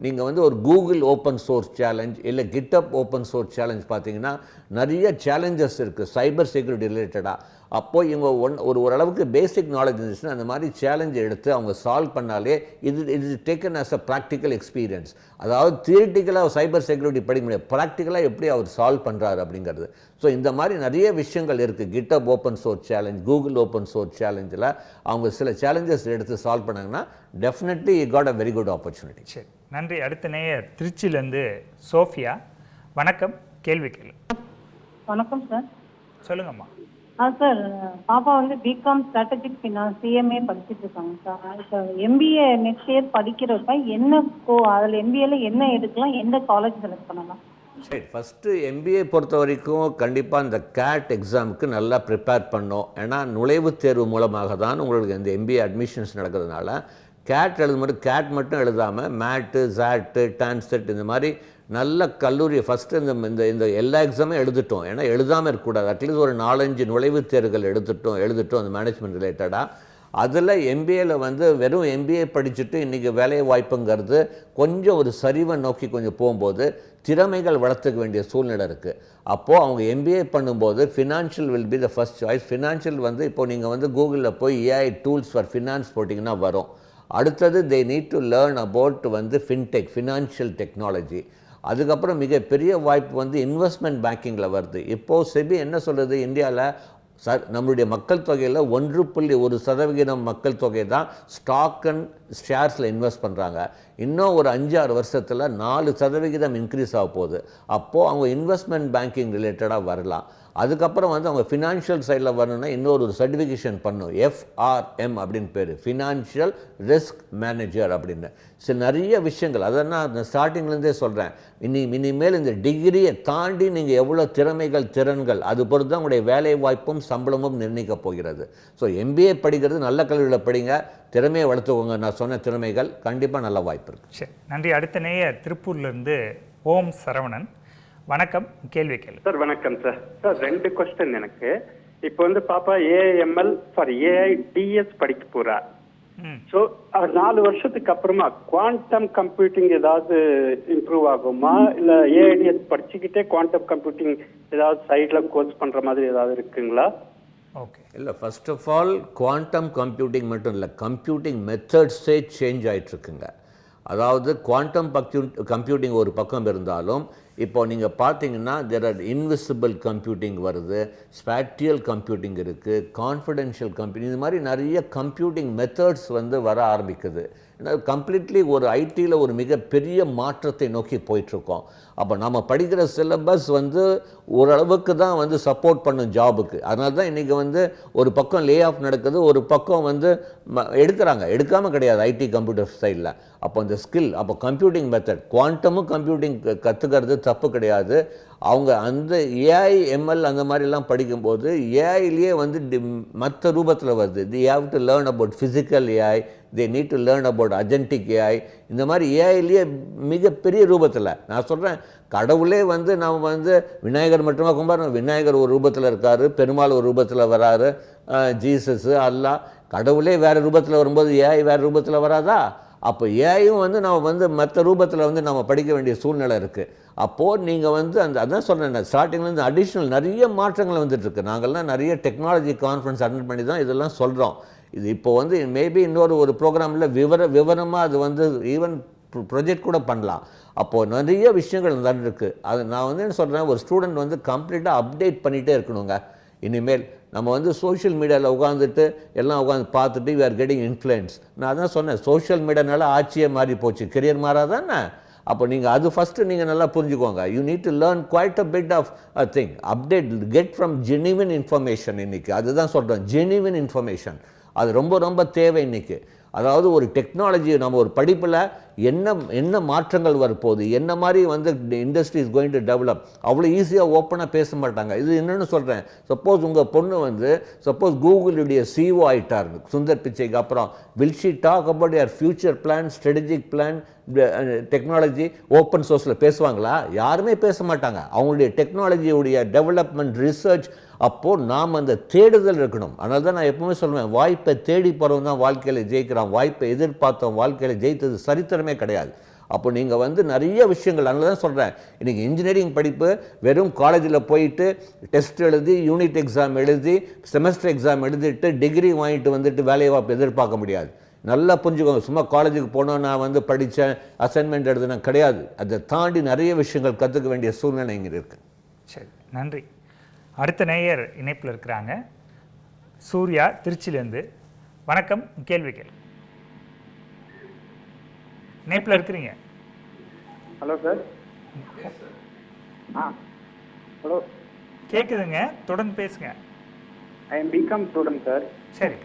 Speaker 3: நீங்கள் வந்து ஒரு கூகுள் ஓப்பன் சோர்ஸ் சேலஞ்ச் இல்லை கிட்டப் ஓப்பன் சோர்ஸ் சேலஞ்ச் பார்த்தீங்கன்னா நிறைய சேலஞ்சஸ் இருக்குது சைபர் செக்யூரிட்டி ரிலேட்டடாக. அப்போது இவங்க ஓரளவுக்கு பேசிக் நாலேஜ் இருந்துச்சுன்னா அந்த மாதிரி சேலஞ்ச் எடுத்து அவங்க சால்வ் பண்ணாலே இது is taken as a practical experience. அதாவது தியரிட்டிக்கலாக சைபர் செக்யூரிட்டி படிக்க முடியாது, ப்ராக்டிக்கலாக எப்படி அவர் சால்வ் பண்ணுறாரு அப்படிங்கிறது. ஸோ இந்த மாதிரி நிறைய விஷயங்கள் இருக்குது. GitHub open source challenge, Google open source சேலஞ்சில் அவங்க சில சேலஞ்சஸ் எடுத்து சால்வ் பண்ணாங்கன்னா definitely you got a very good opportunity.
Speaker 2: சரி, நன்றி. அடுத்த நேயர் திருச்சியிலேருந்து சோஃபியா. வணக்கம், கேள்வி கேளு.
Speaker 9: வணக்கம் சார்.
Speaker 2: சொல்லுங்கம்மா.
Speaker 9: சார், பாப்பா வந்து பிகாம் ஸ்ட்ராட்டஜிக் ஃபினான்ஸ் சிஎம்ஏ படிச்சுட்டு இருக்காங்க சார். இப்போ எம்பிஏ நெக்ஸ்ட் இயர் படிக்கிறப்ப என்ன அதில் எம்பிஏல என்ன எடுக்கலாம், எந்த காலேஜ் செலக்ட் பண்ணலாம்?
Speaker 3: சரி, ஃபஸ்ட்டு எம்பிஏ பொறுத்த வரைக்கும் கண்டிப்பாக இந்த கேட் எக்ஸாமுக்கு நல்லா ப்ரிப்பேர் பண்ணோம். ஏன்னா நுழைவுத் தேர்வு மூலமாக தான் உங்களுக்கு இந்த எம்பிஏ அட்மிஷன்ஸ் நடக்கிறதுனால கேட் எழுதும்போது கேட் மட்டும் எழுதாமல் மேட்டு, ஜாட்டு, டான்செட் இந்த மாதிரி நல்ல கல்லூரியை ஃபஸ்ட்டு இந்த இந்த எல்லா எக்ஸாமும் எழுதிட்டோம். ஏன்னா எழுதாமல் இருக்கக்கூடாது. அட்லீஸ்ட் ஒரு 4-5 நுழைவுத் தேர்வுகள் எழுதிட்டோம் அந்த மேனேஜ்மெண்ட் ரிலேட்டடாக. அதில் எம்பிஏல வந்து வெறும் எம்பிஏ படிச்சுட்டு இன்றைக்கி வேலை வாய்ப்புங்கிறது கொஞ்சம் ஒரு சரிவை நோக்கி கொஞ்சம் போகும்போது திறமைகள் வளர்த்துக்க வேண்டிய சூழ்நிலை இருக்குது. அப்போது அவங்க எம்பிஏ பண்ணும்போது financial will be the first choice. Financial வந்து இப்போது நீங்கள் வந்து கூகுளில் போய் ஏஐ டூல்ஸ் ஃபார் ஃபினான்ஸ் போட்டிங்கன்னா வரும். அடுத்தது தே நீட் டு லேர்ன் அபவுட் வந்து ஃபின்டெக், ஃபினான்ஷியல் டெக்னாலஜி. அதுக்கப்புறம் மிகப்பெரிய வாய்ப்பு வந்து இன்வெஸ்ட்மெண்ட் பேங்கிங்கில் வருது. இப்போது செபி என்ன சொல்கிறது, இந்தியாவில் நம்மளுடைய மக்கள் தொகையில் 1.1% மக்கள் தொகை தான் ஸ்டாக் அண்ட் ஷேர்ஸில் இன்வெஸ்ட் பண்ணுறாங்க. இன்னும் ஒரு 5-6 வருஷத்தில் 4% இன்க்ரீஸ் ஆக போகுது. அப்போது அவங்க இன்வெஸ்ட்மெண்ட் பேங்கிங் ரிலேட்டடாக வரலாம். அதுக்கப்புறம் வந்து அவங்க ஃபினான்ஷியல் சைடில் வரணும்னா இன்னொரு சர்டிஃபிகேஷன் பண்ணும், FRM அப்படின்னு பேர், ஃபினான்ஷியல் ரிஸ்க் மேனேஜர் அப்படின்னு. சில நிறைய விஷயங்கள் அதை நான் ஸ்டார்டிங்லேருந்தே சொல்கிறேன். இனிமேல் இந்த டிகிரியை தாண்டி நீங்கள் எவ்வளோ திறன்கள் அது பொறுத்து தான் உங்களுடைய வேலை வாய்ப்பும் சம்பளமும் நிர்ணயிக்கப் போகிறது. ஸோ எம்பிஏ படிக்கிறது நல்ல கல்வியில் படிங்க, திறமையை வளர்த்துக்கோங்க. நான் சொன்ன திறமைகள் கண்டிப்பாக நல்ல வாய்ப்பு இருக்குது.
Speaker 2: சரி, நன்றி. அடுத்த நேயர் திருப்பூர்லேருந்து ஓம் சரவணன். வணக்கம், கேள்வி கேளு.
Speaker 10: சார் வணக்கம் சார். சார் 2 கொஸ்டின் எனக்கு. இப்போ வந்து பாப்பா ஏஐடிஎஸ் படிக்க போறா. ஸோ 4 வருஷத்துக்கு அப்புறமா குவாண்டம் கம்ப்யூட்டிங் ஏதாவது இம்ப்ரூவ் ஆகுமா, இல்லை ஏஐடிஎஸ் படிச்சுக்கிட்டே குவாண்டம் கம்ப்யூட்டிங் ஏதாவது சைடில் கோர்ஸ் பண்ணுற மாதிரி ஏதாவது இருக்குங்களா?
Speaker 2: ஓகே,
Speaker 3: இல்லை, first of all quantum computing மட்டும் இல்லை, கம்ப்யூட்டிங் மெத்தட்ஸே சேஞ்ச் ஆகிட்டுருக்குங்க. அதாவது குவாண்டம் கம்ப்யூட்டிங் ஒரு பக்கம் இருந்தாலும் இப்போ நீங்கள் பார்த்தீங்கன்னா தேர் ஆர் இன்விசிபிள் கம்ப்யூட்டிங் வருது, ஸ்பேட்டியல் கம்ப்யூட்டிங் இருக்குது, கான்ஃபிடென்ஷியல் கம்ப்யூட்டிங், இது மாதிரி நிறைய கம்ப்யூட்டிங் மெத்தட்ஸ் வந்து வர ஆரம்பிக்குது. ஏன்னா கம்ப்ளீட்லி ஒரு ஐடியில் ஒரு மிகப்பெரிய மாற்றத்தை நோக்கி போயிட்டுருக்கோம். அப்போ நம்ம படிக்கிற சிலபஸ் வந்து ஓரளவுக்கு தான் வந்து சப்போர்ட் பண்ணும் ஜாபுக்கு. அதனால தான் இன்றைக்கி வந்து ஒரு பக்கம் லே ஆஃப் நடக்குது, ஒரு பக்கம் வந்து எடுக்காமல் கிடையாது ஐடி கம்ப்யூட்டர் சைடில். அப்போ இந்த ஸ்கில், அப்போ கம்ப்யூட்டிங் மெத்தட், குவாண்டமும் கம்ப்யூட்டிங் கற்றுக்கிறது தப்பு கிடையாது. அவங்க அந்த ஏஐ எம்எல் அந்த மாதிரிலாம் படிக்கும்போது ஏஐலேயே வந்து மற்ற ரூபத்தில் வருது. They have to learn about physical AI, they need to learn about agentic AI. இந்த மாதிரி ஏஐலேயே மிகப்பெரிய ரூபத்தில் நான் சொல்கிறேன். கடவுளே வந்து நம்ம வந்து விநாயகர் மட்டுமா கும்பிட்றோம், விநாயகர் ஒரு ரூபத்தில் இருக்கார், பெருமாள் ஒரு ரூபத்தில் வராரு, ஜீசஸ், அல்லா, கடவுளே வேறு ரூபத்தில் வரும்போது ஏஐ வேறு ரூபத்தில் வராதா? அப்போ ஏஐயும் வந்து நம்ம வந்து மற்ற ரூபத்தில் வந்து நம்ம படிக்க வேண்டிய சூழ்நிலை இருக்குது. அப்போது நீங்கள் வந்து அதான் சொல்கிறேன், ஸ்டார்டிங்லேருந்து அடிஷ்னல் நிறைய மாற்றங்கள் வந்துட்டுருக்கு. நாங்கள்லாம் நிறைய டெக்னாலஜி கான்ஃபரன்ஸ் அட்டெண்ட் பண்ணி தான் இதெல்லாம் சொல்கிறோம். இது இப்போ வந்து மேபி இன்னொரு ப்ரோக்ராமில் விவரமாக அது வந்து ஈவன் ப்ரொஜெக்ட் கூட பண்ணலாம். அப்போது நிறைய விஷயங்கள் நடந்துருக்கு. அது நான் வந்து என்ன சொல்கிறேன், ஒரு ஸ்டூடெண்ட் வந்து கம்ப்ளீட்டாக அப்டேட் பண்ணிகிட்டே இருக்கணுங்க. இனிமேல் நம்ம வந்து சோஷியல் மீடியாவில் உட்காந்துட்டு எல்லாம் உட்காந்து பார்த்துட்டு வி ஆர் கெட்டிங் இன்ஃப்ளூயன்ஸ். நான் அதான் சொன்னேன், சோஷியல் மீடியானால ஆட்சியே மாறி போச்சு, கெரியர் மாறாதானே. அப்போ நீங்கள் அது ஃபஸ்ட்டு நீங்கள் நல்லா புரிஞ்சுக்கோங்க. You need to learn quite a bit of a thing, update, get from genuine information. இன்றைக்கி அதுதான் சொல்கிறேன், ஜெனிவின் இன்ஃபர்மேஷன் அது ரொம்ப ரொம்ப தேவை இன்றைக்கி. அதாவது ஒரு டெக்னாலஜி நம்ம ஒரு படிப்பில் என்ன மாற்றங்கள் வரப்போகுது, என்ன மாதிரி வந்து industry is going to develop, அவ்வளோ ஈஸியாக ஓப்பனாக பேச மாட்டாங்க. இது என்னென்னு சொல்கிறேன், சப்போஸ் உங்கள் பொண்ணு வந்து சப்போஸ் கூகுளுடைய சிஓ ஆகிட்டார் சுந்தர் பிச்சைக்கு அப்புறம், will she talk about your future plan, strategic plan, technology open சோர்ஸில் பேசுவாங்களா? யாருமே பேச மாட்டாங்க. அவங்களுடைய டெக்னாலஜியுடைய டெவலப்மெண்ட், ரிசர்ச், அப்போது நாம் அந்த தேடுதல் இருக்கணும். அதனால தான் நான் எப்பவுமே சொல்லுவேன், வாய்ப்பை தேடி போகிறவங்க தான் வாழ்க்கையில் ஜெயிக்கிறான், வாய்ப்பை எதிர்பார்த்தோம் வாழ்க்கையில் ஜெயித்தது சரித்திரமே கிடையாது. அப்போ நீங்கள் வந்து நிறைய விஷயங்கள், அதனால தான் சொல்கிறேன், இன்றைக்கி இன்ஜினியரிங் படிப்பு வெறும் காலேஜில் போயிட்டு டெஸ்ட் எழுதி, யூனிட் எக்ஸாம் எழுதி, செமஸ்டர் எக்ஸாம் எழுதிட்டு டிகிரி வாங்கிட்டு வந்துட்டு வேலையை வாய்ப்பு எதிர்பார்க்க முடியாது. நல்லா புரிஞ்சுக்கோங்க. சும்மா காலேஜுக்கு போனோம், நான் வந்து படித்தேன், அசைன்மெண்ட் எழுதுனேன் கிடையாது. அதை தாண்டி நிறைய விஷயங்கள் கற்றுக்க வேண்டிய சூழ்நிலை இங்கே இருக்குது.
Speaker 2: சரி, நன்றி. அடுத்த நேயர் இணைப்பில் இருக்கிறாங்க, சூர்யா திருச்சியிலேருந்து. வணக்கம், கேள்வி கேள்வி. இணைப்பில் இருக்கிறீங்க.
Speaker 11: Hello sir. ஹலோ,
Speaker 2: கேட்குதுங்க, தொடர்ந்து பேசுங்க.
Speaker 11: I am BCom student sir.
Speaker 2: சரி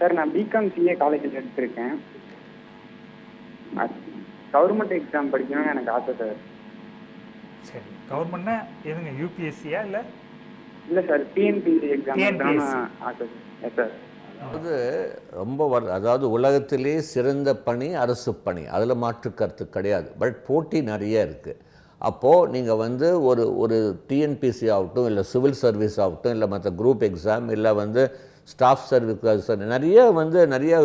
Speaker 11: சார், நான் பிகாம் சிஏ காலேஜில் எடுத்திருக்கேன். கவர்மெண்ட் எக்ஸாம் படிக்கணும்னு எனக்கு ஆசை சார்.
Speaker 2: சரி, கவர்மெண்ட்னா எதுங்க, யூபிஎஸ்சியா இல்லை?
Speaker 11: இல்லை சார், டிஎன்பிஎஸ்சி எக்ஸாம் ஆசை சார்.
Speaker 3: அதாவது ரொம்ப அதாவது உலகத்திலே சிறந்த பணி அரசு பணி, அதில் மாற்று கருத்து கிடையாது. பட் போட்டி நிறைய இருக்குது. அப்போது நீங்கள் வந்து ஒரு டிஎன்பிசி ஆகட்டும், இல்லை சிவில் சர்வீஸ் ஆகட்டும், இல்லை மற்ற குரூப் எக்ஸாம், இல்லை வந்து ஸ்டாஃப் சர்வீஸ், நிறைய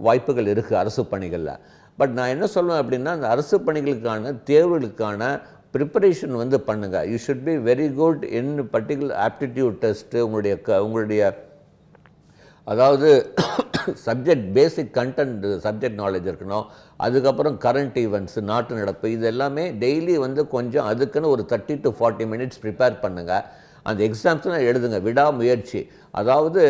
Speaker 3: வாய்ப்புகள் இருக்குது அரசு பணிகளில். பட் நான் என்ன சொல்லுவேன் அப்படின்னா, அந்த அரசு பணிகளுக்கான தேர்வுகளுக்கான ப்ரிப்பரேஷன் வந்து பண்ணுங்கள். You should be very good in particular aptitude test. உங்களுடைய அதாவது சப்ஜெக்ட் பேசிக் கண்டென்ட், சப்ஜெக்ட் நாலேஜ் இருக்கணும். அதுக்கப்புறம் கரண்ட் ஈவெண்ட்ஸு, நாட்டு நடப்பு, இது எல்லாமே டெய்லி வந்து கொஞ்சம் அதுக்குன்னு ஒரு 30 to 40 minutes ப்ரிப்பேர் பண்ணுங்கள். அந்த எக்ஸாம்ஸ்லாம் எழுதுங்க, விடாமுயற்சி. அதாவது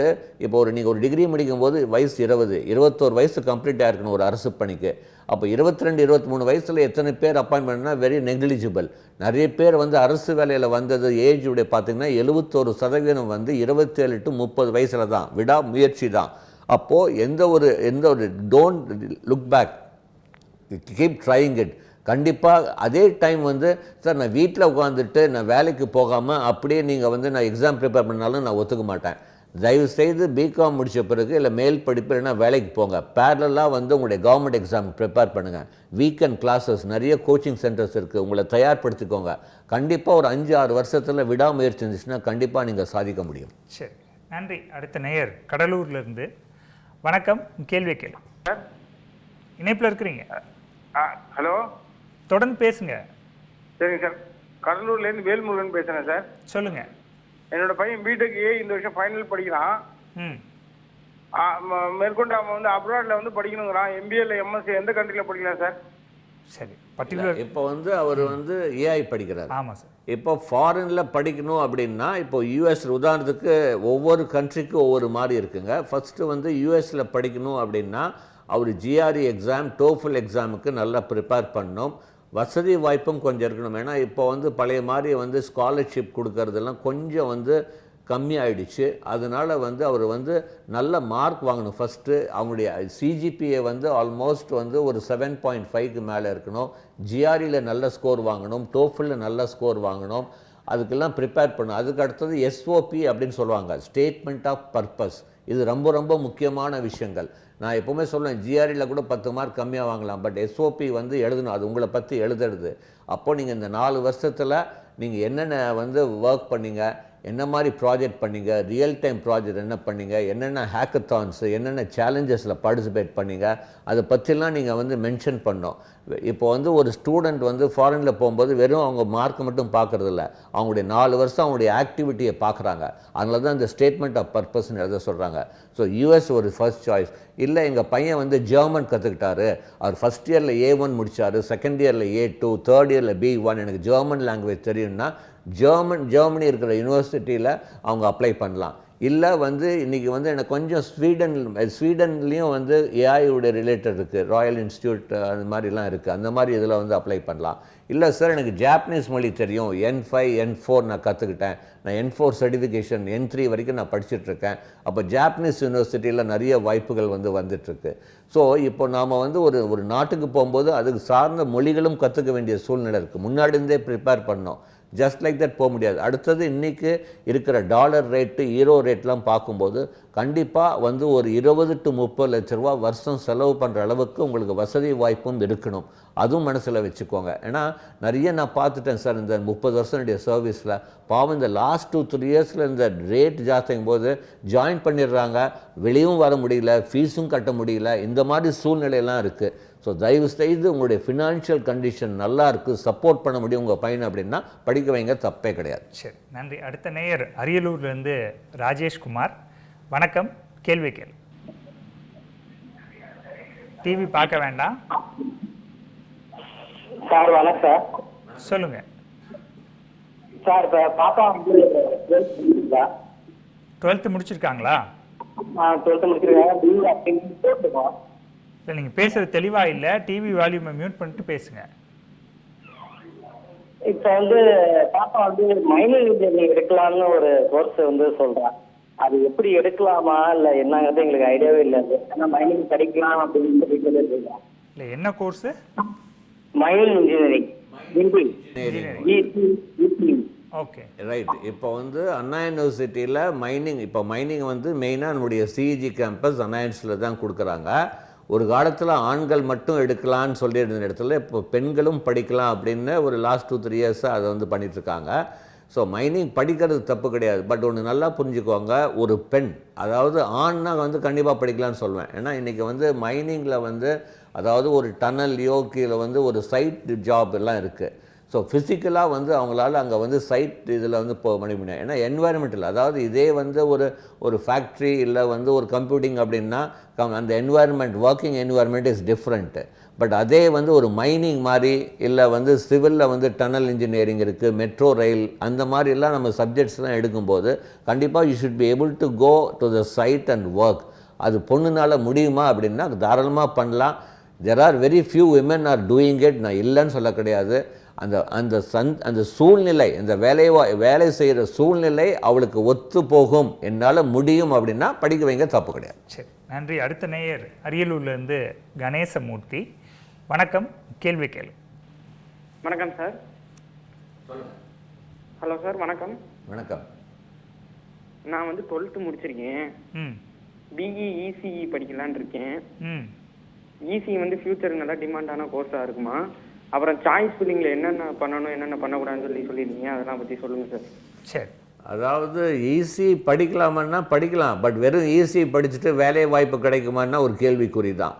Speaker 3: இப்போ நீங்கள் ஒரு டிகிரி முடிக்கும்போது வயசு 20, 21 வயசு கம்ப்ளீட்டாக இருக்கணும் ஒரு அரசு பணிக்கு. அப்போ 22, 23 வயசில் எத்தனை பேர் அப்பாயின்மெண்ட்னா வெரி நெக்லிஜிபிள். நிறைய பேர் வந்து அரசு வேலையில் வந்தது ஏஜ் உடைய பார்த்திங்கன்னா 71% வந்து 27 to 30 வயசில் தான். விடாமுயற்சி தான். அப்போது எந்த ஒரு don't look back, keep trying it. கண்டிப்பாக அதே டைம் வந்து சார் நான் வீட்டில் உட்காந்துட்டு நான் வேலைக்கு போகாமல் அப்படியே நீங்கள் வந்து நான் எக்ஸாம் ப்ரிப்பேர் பண்ணாலும் நான் ஒத்துக்க மாட்டேன். தயவுசெய்து பிகாம் முடித்த பிறகு இல்லை மேல் படிப்பு இல்லைன்னா வேலைக்கு போங்க. பேரலாக வந்து உங்களுடைய கவர்மெண்ட் எக்ஸாம் ப்ரிப்பேர் பண்ணுங்கள். வீக்கெண்ட் கிளாஸஸ், நிறைய கோச்சிங் சென்டர்ஸ் இருக்குது, உங்களை தயார்படுத்திக்கோங்க. கண்டிப்பாக ஒரு 5-6 வருஷத்தில் விடாமுயற்சி இருந்துச்சுன்னா கண்டிப்பாக நீங்கள் சாதிக்க முடியும்.
Speaker 2: சரி, நன்றி. அடுத்த நேயர் கடலூர்லேருந்து. வணக்கம், கேள்வி கேள்வி. இணைப்பில் இருக்கிறீங்க.
Speaker 7: ஹலோ,
Speaker 2: தொடர்ந்து பேசுங்க.
Speaker 7: சரிங்க சார், கடலூர்லேருந்து வேல்முருகன் பேசுகிறேன் சார்.
Speaker 2: சொல்லுங்கள்.
Speaker 7: என்னோட பையன் பிடெக் இந்த வருஷம் ஃபைனல் படிக்கிறான். மேற்கொண்டு அவன் வந்து அப்ராடில் வந்து படிக்கணுங்கிறான். எம்பிஏல எம்எஸ்சி எந்த கண்ட்ரியில் படிக்கலாம் சார்?
Speaker 2: சரி, பர்டிகுலர்
Speaker 3: இப்போ வந்து அவர் வந்து ஏஐ படிக்கிறார்.
Speaker 2: ஆமாம் சார்.
Speaker 3: இப்போ ஃபாரினில் படிக்கணும் அப்படின்னா, இப்போ யூஎஸ் உதாரணத்துக்கு ஒவ்வொரு கண்ட்ரிக்கும் ஒவ்வொரு மாதிரி இருக்குங்க. ஃபஸ்ட்டு வந்து யூஎஸில் படிக்கணும் அப்படின்னா அவர் ஜிஆர்இ எக்ஸாம், டோஃபல் எக்ஸாமுக்கு நல்லா ப்ரிப்பேர் பண்ணணும். வசதி வாய்ப்பும் கொஞ்சம் இருக்கணும். ஏன்னா இப்போ வந்து பழைய மாதிரி வந்து ஸ்காலர்ஷிப் கொடுக்கறதெல்லாம் கொஞ்சம் வந்து கம்மியாயிடுச்சு. அதனால் வந்து அவர் வந்து நல்ல மார்க் வாங்கணும். ஃபஸ்ட்டு அவங்களுடைய சிஜிபிஏ வந்து ஆல்மோஸ்ட் வந்து ஒரு 7.5க்கு மேலே இருக்கணும். ஜிஆர்இயில் நல்ல ஸ்கோர் வாங்கணும், டோஃபலில் நல்ல ஸ்கோர் வாங்கணும். அதுக்கெல்லாம் ப்ரிப்பேர் பண்ணணும். அதுக்கு அடுத்தது எஸ்ஓபி அப்படின்னு சொல்லுவாங்க, ஸ்டேட்மெண்ட் ஆஃப் பர்பஸ். இது ரொம்ப ரொம்ப முக்கியமான விஷயங்கள். நான் எப்போவுமே சொல்லுவேன், ஜிஆர்இயில் கூட 10 மார்க் கம்மியாக வாங்கலாம், பட் எஸ்ஓபி வந்து எழுதணும். அது உங்களை பற்றி எழுதுறது. அப்போது நீங்கள் இந்த 4 வருஷத்தில் நீங்கள் என்னென்ன வந்து ஒர்க் பண்ணீங்க, என்ன மாதிரி ப்ராஜெக்ட் பண்ணீங்க, ரியல் டைம் ப்ராஜெக்ட் என்ன பண்ணீங்க, என்னென்ன ஹேக்கத்தான்ஸு, என்னென்ன சேலஞ்சஸில் பார்ட்டிசிபேட் பண்ணீங்க, அதை பற்றிலாம் நீங்கள் வந்து மென்ஷன் பண்ணோம். இப்போ வந்து ஒரு ஸ்டூடெண்ட் வந்து ஃபாரினில் போகும்போது வெறும் அவங்க மார்க்கை மட்டும் பார்க்குறதில்ல, அவங்களுடைய 4 வருஷம் அவங்களுடைய ஆக்டிவிட்டியை பார்க்குறாங்க. அதனால தான் இந்த ஸ்டேட்மெண்ட் ஆஃப் பர்பஸ்ன்னு எழுத சொல்கிறாங்க. ஸோ யூஎஸ் ஒரு ஃபர்ஸ்ட் சாய்ஸ். இல்லை எங்கள் பையன் வந்து ஜெர்மன் கற்றுக்கிட்டாரு, அவர் ஃபஸ்ட் இயரில் A1 முடித்தார், செகண்ட் இயரில் A2, தேர்ட் இயரில் B1, எனக்கு ஜெர்மன் லாங்குவேஜ் தெரியும்னா ஜெர்மனி இருக்கிற யூனிவர்சிட்டியில் அவங்க அப்ளை பண்ணலாம். இல்லை வந்து இன்றைக்கி வந்து எனக்கு கொஞ்சம் ஸ்வீடன்லேயும் வந்து ஏஐயோட ரிலேட்டட் இருக்குது, ராயல் இன்ஸ்டியூட் அந்த மாதிரிலாம் இருக்குது, அந்த மாதிரி இதில் வந்து அப்ளை பண்ணலாம். இல்லை சார் எனக்கு ஜாப்பனீஸ் மொழி தெரியும், N5 N4 நான் கற்றுக்கிட்டேன், நான் N4 சர்டிஃபிகேஷன் N3 வரைக்கும் நான் படிச்சுட்ருக்கேன், அப்போ ஜாப்பனீஸ் யூனிவர்சிட்டியில் நிறைய வாய்ப்புகள் வந்து வந்துட்டுருக்கு. ஸோ இப்போ நாம் வந்து ஒரு நாட்டுக்கு போகும்போது அதுக்கு சார்ந்த மொழிகளும் கற்றுக்க வேண்டிய சூழ்நிலை இருக்குது. முன்னாடி இருந்தே ப்ரிப்பேர் பண்ணோம், ஜஸ்ட் லைக் தட் போக முடியாது. அடுத்தது இன்றைக்கி இருக்கிற டாலர் ரேட்டு, ஈரோ ரேட்லாம் பார்க்கும்போது கண்டிப்பாக வந்து ஒரு 20 to 30 லட்ச ரூபா வருஷம் செலவு பண்ணுற அளவுக்கு உங்களுக்கு வசதி வாய்ப்பும் இருக்கணும். அதுவும் மனசில் வச்சுக்கோங்க. ஏன்னா நிறைய நான் பார்த்துட்டேன் சார் இந்த 30 வருஷனுடைய சர்வீஸில். பாவம் இந்த லாஸ்ட் 2-3 இயர்ஸில் இந்த ரேட் ஜாஸ்திங்கும் போது ஜாயின் பண்ணிடுறாங்க, வெளியும் வர முடியல, ஃபீஸும் கட்ட முடியல, இந்த மாதிரி சூழ்நிலையெல்லாம் இருக்குது. ஸோ தயவு செய்து உங்களுடைய ஃபினான்ஷியல் கண்டிஷன் நல்லா இருக்குது, சப்போர்ட் பண்ண முடியும் உங்கள் பையனை அப்படின்னா படிக்க வைங்க, தப்பே கிடையாது.
Speaker 2: சரி, நன்றி. அடுத்த நேயர் அரியலூர்லேருந்து ராஜேஷ்குமார். வணக்கம், கேள்வி கேள். டிவி பார்க்க வேண்டாம்
Speaker 12: சார். வணக்கம் சார்.
Speaker 2: சொல்லுங்க
Speaker 12: சார். இப்போ பாப்பா வந்து
Speaker 2: 12th முடிச்சிருக்காங்களா?
Speaker 12: 12th முடிச்சிருக்காங்க.
Speaker 2: இல்லை, நீங்கள் பேசுகிறது தெளிவாக இல்லை, டிவி வால்யூமை மியூட் பண்ணிட்டு பேசுங்க.
Speaker 12: இப்போ வந்து பாப்பா வந்து மைனிங் இன்ஜினியரிங் எடுக்கலாம்னு ஒரு கோர்ஸ் வந்து சொல்கிறேன். அது எப்படி எடுக்கலாமா இல்லை என்னங்கிறது எங்களுக்கு ஐடியாவே இல்லை. ஏன்னா மைனிங் கிடைக்கலாம் அப்படின்னு சொல்லிட்டு.
Speaker 2: இல்லை, என்ன course?
Speaker 12: Mining engineering.
Speaker 2: Okay,
Speaker 3: right. இப்போ வந்து அண்ணா யூனிவர்சிட்டியில் மைனிங் வந்து மெயினாக நம்முடைய சிஇஜி கேம்பஸ் அண்ணா யூனிவர்சிட்டியில் தான் கொடுக்குறாங்க. ஒரு காலத்தில் ஆண்கள் மட்டும் எடுக்கலான்னு சொல்லியிருந்த இடத்துல இப்போ பெண்களும் படிக்கலாம் அப்படின்னு ஒரு லாஸ்ட் 2-3 இயர்ஸாக அதை வந்து பண்ணிகிட்ருக்காங்க. ஸோ மைனிங் படிக்கிறது தப்பு கிடையாது. பட் ஒன்று நல்லா புரிஞ்சுக்கோங்க, ஒரு பெண், அதாவது ஆண்னா வந்து கண்டிப்பாக படிக்கலான்னு சொல்லுவேன். ஏன்னா இன்றைக்கி வந்து மைனிங்கில் வந்து அதாவது ஒரு டனல்லையோ கீழே வந்து ஒரு சைட் ஜாப் எல்லாம் இருக்குது. ஸோ ஃபிசிக்கலாக வந்து அவங்களால அங்கே வந்து சைட் இதில் வந்து போக முடியும். ஏன்னா என்வாயர்மெண்டில், அதாவது இதே வந்து ஒரு ஃபேக்ட்ரி இல்லை வந்து ஒரு கம்ப்யூட்டிங் அப்படின்னா அந்த environment, working environment is different. But அதே வந்து ஒரு மைனிங் மாதிரி இல்லை வந்து சிவிலில் வந்து டனல் இன்ஜினியரிங் இருக்குது, மெட்ரோ ரயில், அந்த மாதிரிலாம் நம்ம சப்ஜெக்ட்ஸ்லாம் எடுக்கும்போது கண்டிப்பாக you should be able to go to the site and work. அது பொண்ணுனால் முடியுமா அப்படின்னா தாராளமாக பண்ணலாம். There are very few women are doing it, நான் இல்லைன்னு சொல்ல கிடையாது. அந்த சூழ்நிலை, இந்த வேலை செய்கிற சூழ்நிலை அவளுக்கு ஒத்து போகும், என்னால் முடியும் அப்படின்னா படிக்க வைங்க, தப்பு கிடையாது.
Speaker 2: சரி, நன்றி. அடுத்த நேயர் அரியலூர்லேருந்து கணேசமூர்த்தி. வணக்கம், கேள்வி கேளு.
Speaker 11: வணக்கம் சார். ஹலோ சார், வணக்கம்.
Speaker 3: வணக்கம்.
Speaker 11: நான் வந்து 12th முடிச்சிருக்கேன். பிஇ இசிஇ படிக்கலான்னு இருக்கேன். இசிஇ வந்து ஃபியூச்சர் நல்லா டிமாண்டான கோர்ஸாக இருக்குமா? அப்புறம் சாய்ஸ் ஃபில்லிங்கில் என்னென்ன பண்ணணும் என்னென்ன பண்ணக்கூடாதுன்னு சொல்லியிருந்தீங்க, அதெல்லாம் பற்றி சொல்லுங்கள் சார்.
Speaker 2: சரி,
Speaker 3: அதாவது ஈஸி படிக்கலாமான்னா படிக்கலாம், பட் வெறும் ஈஸி படிச்சுட்டு வேலை வாய்ப்பு கிடைக்குமான்னா ஒரு கேள்விக்குறி தான்.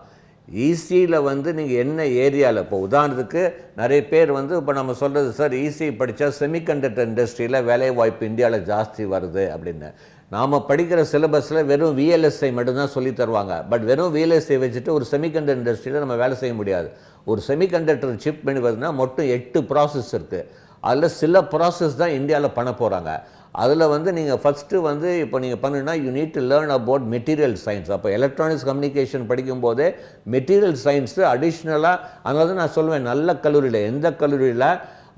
Speaker 3: ஈஸியில் வந்து நீங்கள் என்ன ஏரியாவில், இப்போ உதாரணத்துக்கு நிறைய பேர் வந்து இப்போ நம்ம சொல்கிறது சார் ஈஸி படித்தா செமிகண்டக்டர் இண்டஸ்ட்ரியில் வேலை வாய்ப்பு இந்தியாவில் ஜாஸ்தி வருது அப்படின்னு. நாம் படிக்கிற சிலபஸில் வெறும் விஎல்எஸ்ஐ மட்டும்தான் சொல்லி தருவாங்க. பட் வெறும் விஎல்எஸ்ஐ வச்சுட்டு ஒரு செமிகண்டக்டர் இண்டஸ்ட்ரியில் நம்ம வேலை செய்ய முடியாது. ஒரு செமிகண்டக்டர் சிப் பண்ணுவதுன்னா மொத்தம் 8 ப்ராசஸ் இருக்குது. அதில் சில ப்ராசஸ் தான் இந்தியாவில் பண்ண போகிறாங்க. அதில் வந்து நீங்கள் ஃபஸ்ட்டு வந்து இப்போ நீங்கள் பண்ணுன்னா you need to learn about material science. அப்போ எலக்ட்ரானிக்ஸ் கம்யூனிகேஷன் படிக்கும்போதே மெட்டீரியல் சயின்ஸு அடிஷ்னலாக, அதனால தான் நான் சொல்லுவேன் நல்ல கல்லூரியில், எந்த கல்லூரியில்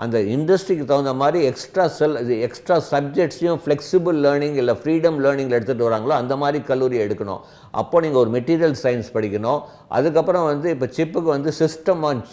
Speaker 3: அந்த இண்டஸ்ட்ரிக்கு தகுந்த மாதிரி எக்ஸ்ட்ரா சப்ஜெக்ட்ஸையும் ஃப்ளெக்சிபிள் லேர்னிங் இல்லை ஃப்ரீடம் லேர்னிங்கில் எடுத்துகிட்டு வராங்களோ அந்த மாதிரி கல்லூரி எடுக்கணும். அப்போ நீங்கள் ஒரு மெட்டீரியல் சயின்ஸ் படிக்கணும். அதுக்கப்புறம் வந்து இப்போ சிப்புக்கு வந்து சிஸ்டம் ஆன்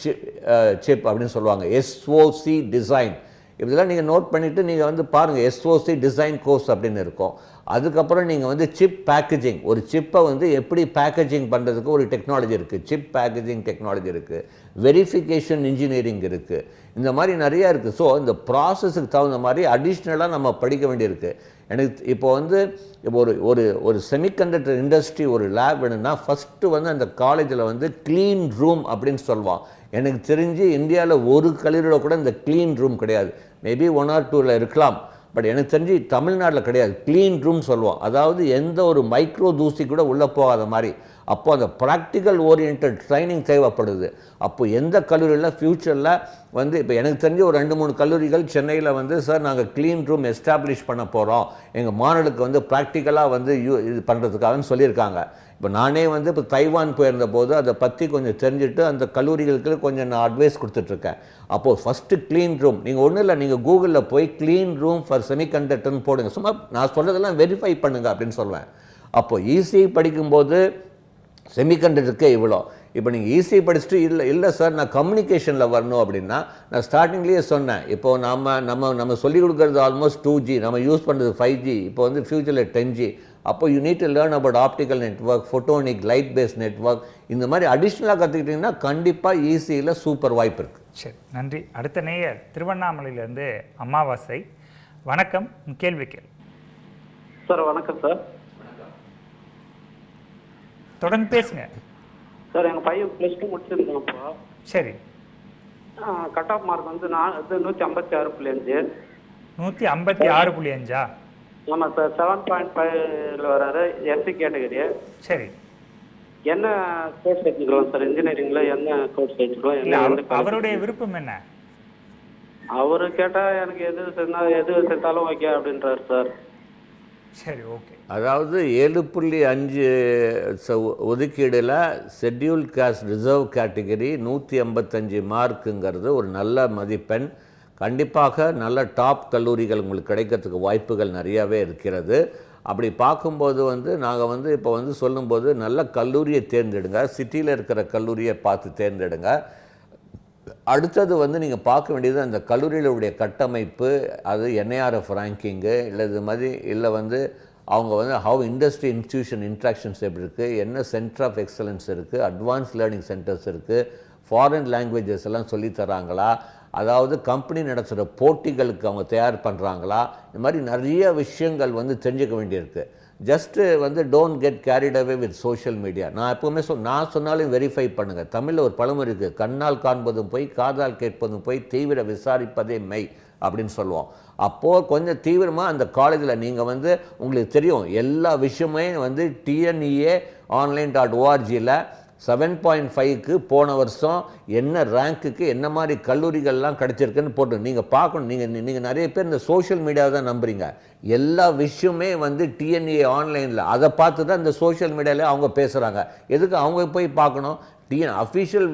Speaker 3: சிப் அப்படின்னு சொல்லுவாங்க, எஸ்ஓசி டிசைன். இதெல்லாம் நீங்கள் நோட் பண்ணிவிட்டு நீங்கள் வந்து பாருங்கள், எஸ்ஓசி டிசைன் கோர்ஸ் அப்படின்னு இருக்கும். அதுக்கப்புறம் நீங்கள் வந்து சிப் பேக்கேஜிங், ஒரு சிப்பை வந்து எப்படி பேக்கேஜிங் பண்ணுறதுக்கு ஒரு டெக்னாலஜி இருக்குது, சிப் பேக்கேஜிங் டெக்னாலஜி இருக்குது, வெரிஃபிகேஷன் இன்ஜினியரிங் இருக்குது, இந்த மாதிரி நிறையா இருக்குது. ஸோ இந்த ப்ராசஸுக்கு தகுந்த மாதிரி அடிஷ்னலாக நம்ம படிக்க வேண்டியிருக்கு. எனக்கு இப்போ வந்து இப்போ ஒரு செமிகண்டக்டர் இண்டஸ்ட்ரி ஒரு லேப் வேணும்னா ஃபஸ்ட்டு வந்து அந்த காலேஜில் வந்து க்ளீன் ரூம் அப்படின்னு சொல்லுவான். எனக்கு தெரிஞ்சு இந்தியாவில் ஒரு கல்லூரியில் கூட இந்த க்ளீன் ரூம் கிடையாது. மேபி 1 or 2 இருக்கலாம், பட் எனக்கு தெரிஞ்சு தமிழ்நாட்டில் கிடையாது. க்ளீன் ரூம் சொல்லுவோம், அதாவது எந்த ஒரு மைக்ரோ தூசி கூட உள்ளே போகாத மாதிரி. அப்போ அந்த ப்ராக்டிக்கல் ஓரியன்ட் ட்ரைனிங் தேவைப்படுது. அப்போ எந்த கல்லூரியில் ஃப்யூச்சரில் வந்து இப்போ எனக்கு தெரிஞ்ச ஒரு 2-3 கல்லூரிகள் சென்னையில் வந்து சார் நாங்கள் க்ளீன் ரூம் எஸ்டாப்ளிஷ் பண்ண போகிறோம், எங்கள் மாணவர்களுக்கு வந்து ப்ராக்டிக்கலாக வந்து இது பண்ணுறதுக்காகன்னு சொல்லியிருக்காங்க. இப்போ நானே வந்து இப்போ தைவான் போயிருந்த போது அதை பற்றி கொஞ்சம் தெரிஞ்சுட்டு அந்த கல்லூரிகளுக்கு கொஞ்சம் நான் அட்வைஸ் கொடுத்துட்ருக்கேன். அப்போது ஃபஸ்ட்டு க்ளீன் ரூம், நீங்கள் ஒன்றும் இல்லை, நீங்கள் கூகுளில் போய் க்ளீன் ரூம் ஃபார் செமிகண்டக்டர்னு போடுங்க, சும்மா நான் சொல்கிறதெல்லாம் வெரிஃபை பண்ணுங்க அப்படின்னு சொல்லுவேன். அப்போது இசிஐ படிக்கும்போது செமிகண்டக்டருக்கே இவ்வளோ. இப்போ நீங்கள் ஈஸி படிச்சுட்டு இல்லை சார் நான் கம்யூனிகேஷனில் வரணும் அப்படின்னா நான் ஸ்டார்டிங்லேயே சொன்னேன், இப்போது நம்ம சொல்லிக் கொடுக்குறது ஆல்மோஸ்ட் 2G, நம்ம யூஸ் பண்ணுறது 5G, இப்போ வந்து ஃப்யூச்சரில் 10G. அப்போ you need to learn about optical network, photonic, light based network, இந்த மாதிரி அடிஷ்னலாக கற்றுக்கிட்டிங்கன்னா கண்டிப்பாக ஈஸியில் சூப்பர் வாய்ப்பு இருக்குது.
Speaker 2: சரி, நன்றி. அடுத்த நேயர் திருவண்ணாமலையிலேருந்து அமாவாசை. வணக்கம், கேள்வி கேள்.
Speaker 13: சார் வணக்கம் சார்.
Speaker 2: தொடர்ந்து பேசுங்க
Speaker 13: சார். எங்கள் பையன் +2 முடிச்சிருந்தோம்ப்பா.
Speaker 2: சரி.
Speaker 13: கட் ஆஃப் மார்க் வந்து 156.5.
Speaker 2: 156.5?
Speaker 13: ஆமாம் சார். 7.5 வராரு, எஸ்சி கேட்டகரி.
Speaker 2: சரி.
Speaker 13: என்ன கோர்ஸ் எடுத்துக்கலாம் சார்? இன்ஜினியரிங்கில் என்ன கோர்ஸ் எடுத்துக்கலாம்?
Speaker 2: அவருடைய விருப்பம் என்ன?
Speaker 13: அவரு கேட்டால் எனக்கு எது சேர்த்தாலும் ஓகே அப்படின்றாரு சார்.
Speaker 2: சரி, ஓகே.
Speaker 3: அதாவது 7.5 ஒதுக்கீடில் ஷெட்யூல் காஸ்ட் ரிசர்வ் கேட்டகரி 185 மார்க்குங்கிறது ஒரு நல்ல மதிப்பெண். கண்டிப்பாக நல்ல டாப் கல்லூரிகள் உங்களுக்கு கிடைக்கிறதுக்கு வாய்ப்புகள் நிறையாவே இருக்கிறது. அப்படி பார்க்கும்போது வந்து நாங்கள் வந்து இப்போ வந்து சொல்லும்போது நல்ல கல்லூரியை தேர்ந்தெடுங்க, சிட்டியில் இருக்கிற கல்லூரியை பார்த்து தேர்ந்தெடுங்க. அடுத்தது வந்து நீங்கள் பார்க்க வேண்டியது அந்த கல்லூரிகளுடைய கட்டமைப்பு, அது NIRF ரேங்கிங்கு, இல்லை இது மாதிரி இல்லை வந்து அவங்க வந்து ஹவு இண்டஸ்ட்ரி இன்ஸ்டியூஷன் இன்ட்ராக்ஷன்ஸ் எப்படி இருக்குது, என்ன சென்டர் ஆஃப் எக்ஸலன்ஸ் இருக்குது, அட்வான்ஸ் லேர்னிங் சென்டர்ஸ் இருக்குது, ஃபாரின் லாங்குவேஜஸ் எல்லாம் சொல்லித்தராங்களா, அதாவது கம்பெனி நடத்துகிற போட்டிகளுக்கு அவங்க தயார் பண்ணுறாங்களா, இந்த மாதிரி நிறைய விஷயங்கள் வந்து தெரிஞ்சுக்க வேண்டியிருக்கு. ஜஸ்ட்டு வந்து don't get carried away with social media. நான் எப்போவுமே நான் சொன்னாலும் வெரிஃபை பண்ணுங்கள். தமிழில் ஒரு பழமொழி இருக்குது, கண்ணால் காண்பதும் போய் காதால் கேட்பதும் போய் தீவிர விசாரிப்பதே மெய் அப்படின்னு சொல்லுவோம். அப்போது கொஞ்சம் தீவிரமாக அந்த காலேஜில் நீங்கள் வந்து உங்களுக்கு தெரியும் எல்லா விஷயமே வந்து TNEA online.org-ல் 7.5க்கு போன வருஷம் என்ன ரேங்க்குக்கு என்ன மாதிரி கல்லூரிகள்லாம் கிடச்சிருக்குன்னு போட்டு நீங்கள் பார்க்கணும். நீங்கள் நிறைய பேர் இந்த சோஷியல் மீடியாவை தான் நம்புறீங்க. எல்லா விஷயமே வந்து TNEA ஆன்லைனில் அதை பார்த்து தான் இந்த சோஷியல் மீடியாவில் அவங்க பேசுகிறாங்க. எதுக்கு அவங்க போய் பார்க்கணும்? அஃபிஷியல்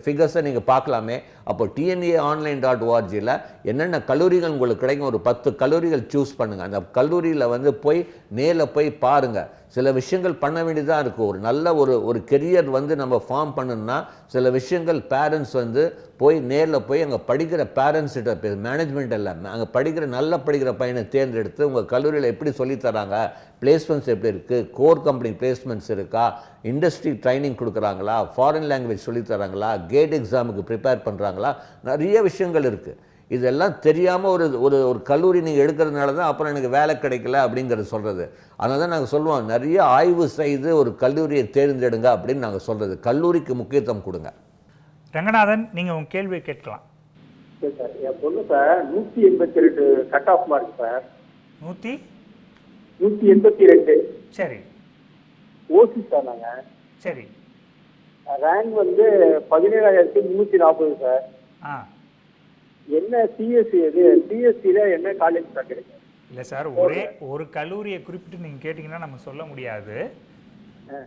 Speaker 3: ஃபிகர்ஸை நீங்கள் பார்க்கலாமே. அப்போ TNEA online.org-ல் என்னென்ன கல்லூரிகள் உங்களுக்கு கிடைக்கும், ஒரு 10 கல்லூரிகள் சூஸ் பண்ணுங்கள். அந்த கல்லூரியில் வந்து போய் நேரில் போய் பாருங்கள். சில விஷயங்கள் பண்ண வேண்டியதாக இருக்குது. ஒரு நல்ல ஒரு கெரியர் வந்து நம்ம ஃபார்ம் பண்ணணும்னா சில விஷயங்கள் பேரண்ட்ஸ் வந்து போய் நேரில் போய் அங்கே படிக்கிற பேரண்ட்ஸ்கிட்ட மேனேஜ்மெண்ட் எல்லாம் அங்கே படிக்கிற பையனை தேர்ந்தெடுத்து உங்கள் கல்லூரியில் எப்படி சொல்லித்தராங்க, பிளேஸ்மெண்ட்ஸ் எப்படி இருக்குது, கோர் கம்பெனி பிளேஸ்மெண்ட்ஸ் இருக்கா, இண்டஸ்ட்ரி ட்ரைனிங் கொடுக்குறாங்களா, ஃபாரின் லாங்குவேஜ் சொல்லித்தராங்களா, கேட் எக்ஸாமுக்கு ப்ரிப்பேர் பண்ணுறாங்களா, நிறைய விஷயங்கள் இருக்குது. இதெல்லாம் தெரியாமல் ஒரு கல்லூரி நீங்கள் எடுக்கிறதுனால தான் அப்புறம் எனக்கு வேலை கிடைக்கல அப்படிங்கிறது சொல்கிறது. அதனால தான் நாங்கள் சொல்லுவோம், நிறைய ஆய்வு செய்து ஒரு கல்லூரியை தேர்ந்தெடுங்க அப்படின்னு நாங்கள் சொல்கிறது. கல்லூரிக்கு முக்கியத்துவம் கொடுங்க.
Speaker 2: ரங்கநாதன், நீங்கள் உங்கள் கேள்வியை கேட்கலாம்.
Speaker 14: சரி சார். என் பொண்ணு sir 182 cut off mark sir. 182.
Speaker 2: சரி.
Speaker 14: ஓசி சார் நாங்கள்.
Speaker 2: சரி.
Speaker 14: ரேங்க் வந்து 17,340 சார். என்ன சிஎஸ்சி எது, சிஎஸ்சியில் என்ன காலேஜ் சார் கிடைக்கும்?
Speaker 2: இல்லை சார், ஒரே ஒரு கல்லூரியை குறிப்பிட்டு நீங்கள் கேட்டிங்கன்னா நம்ம சொல்ல முடியாது.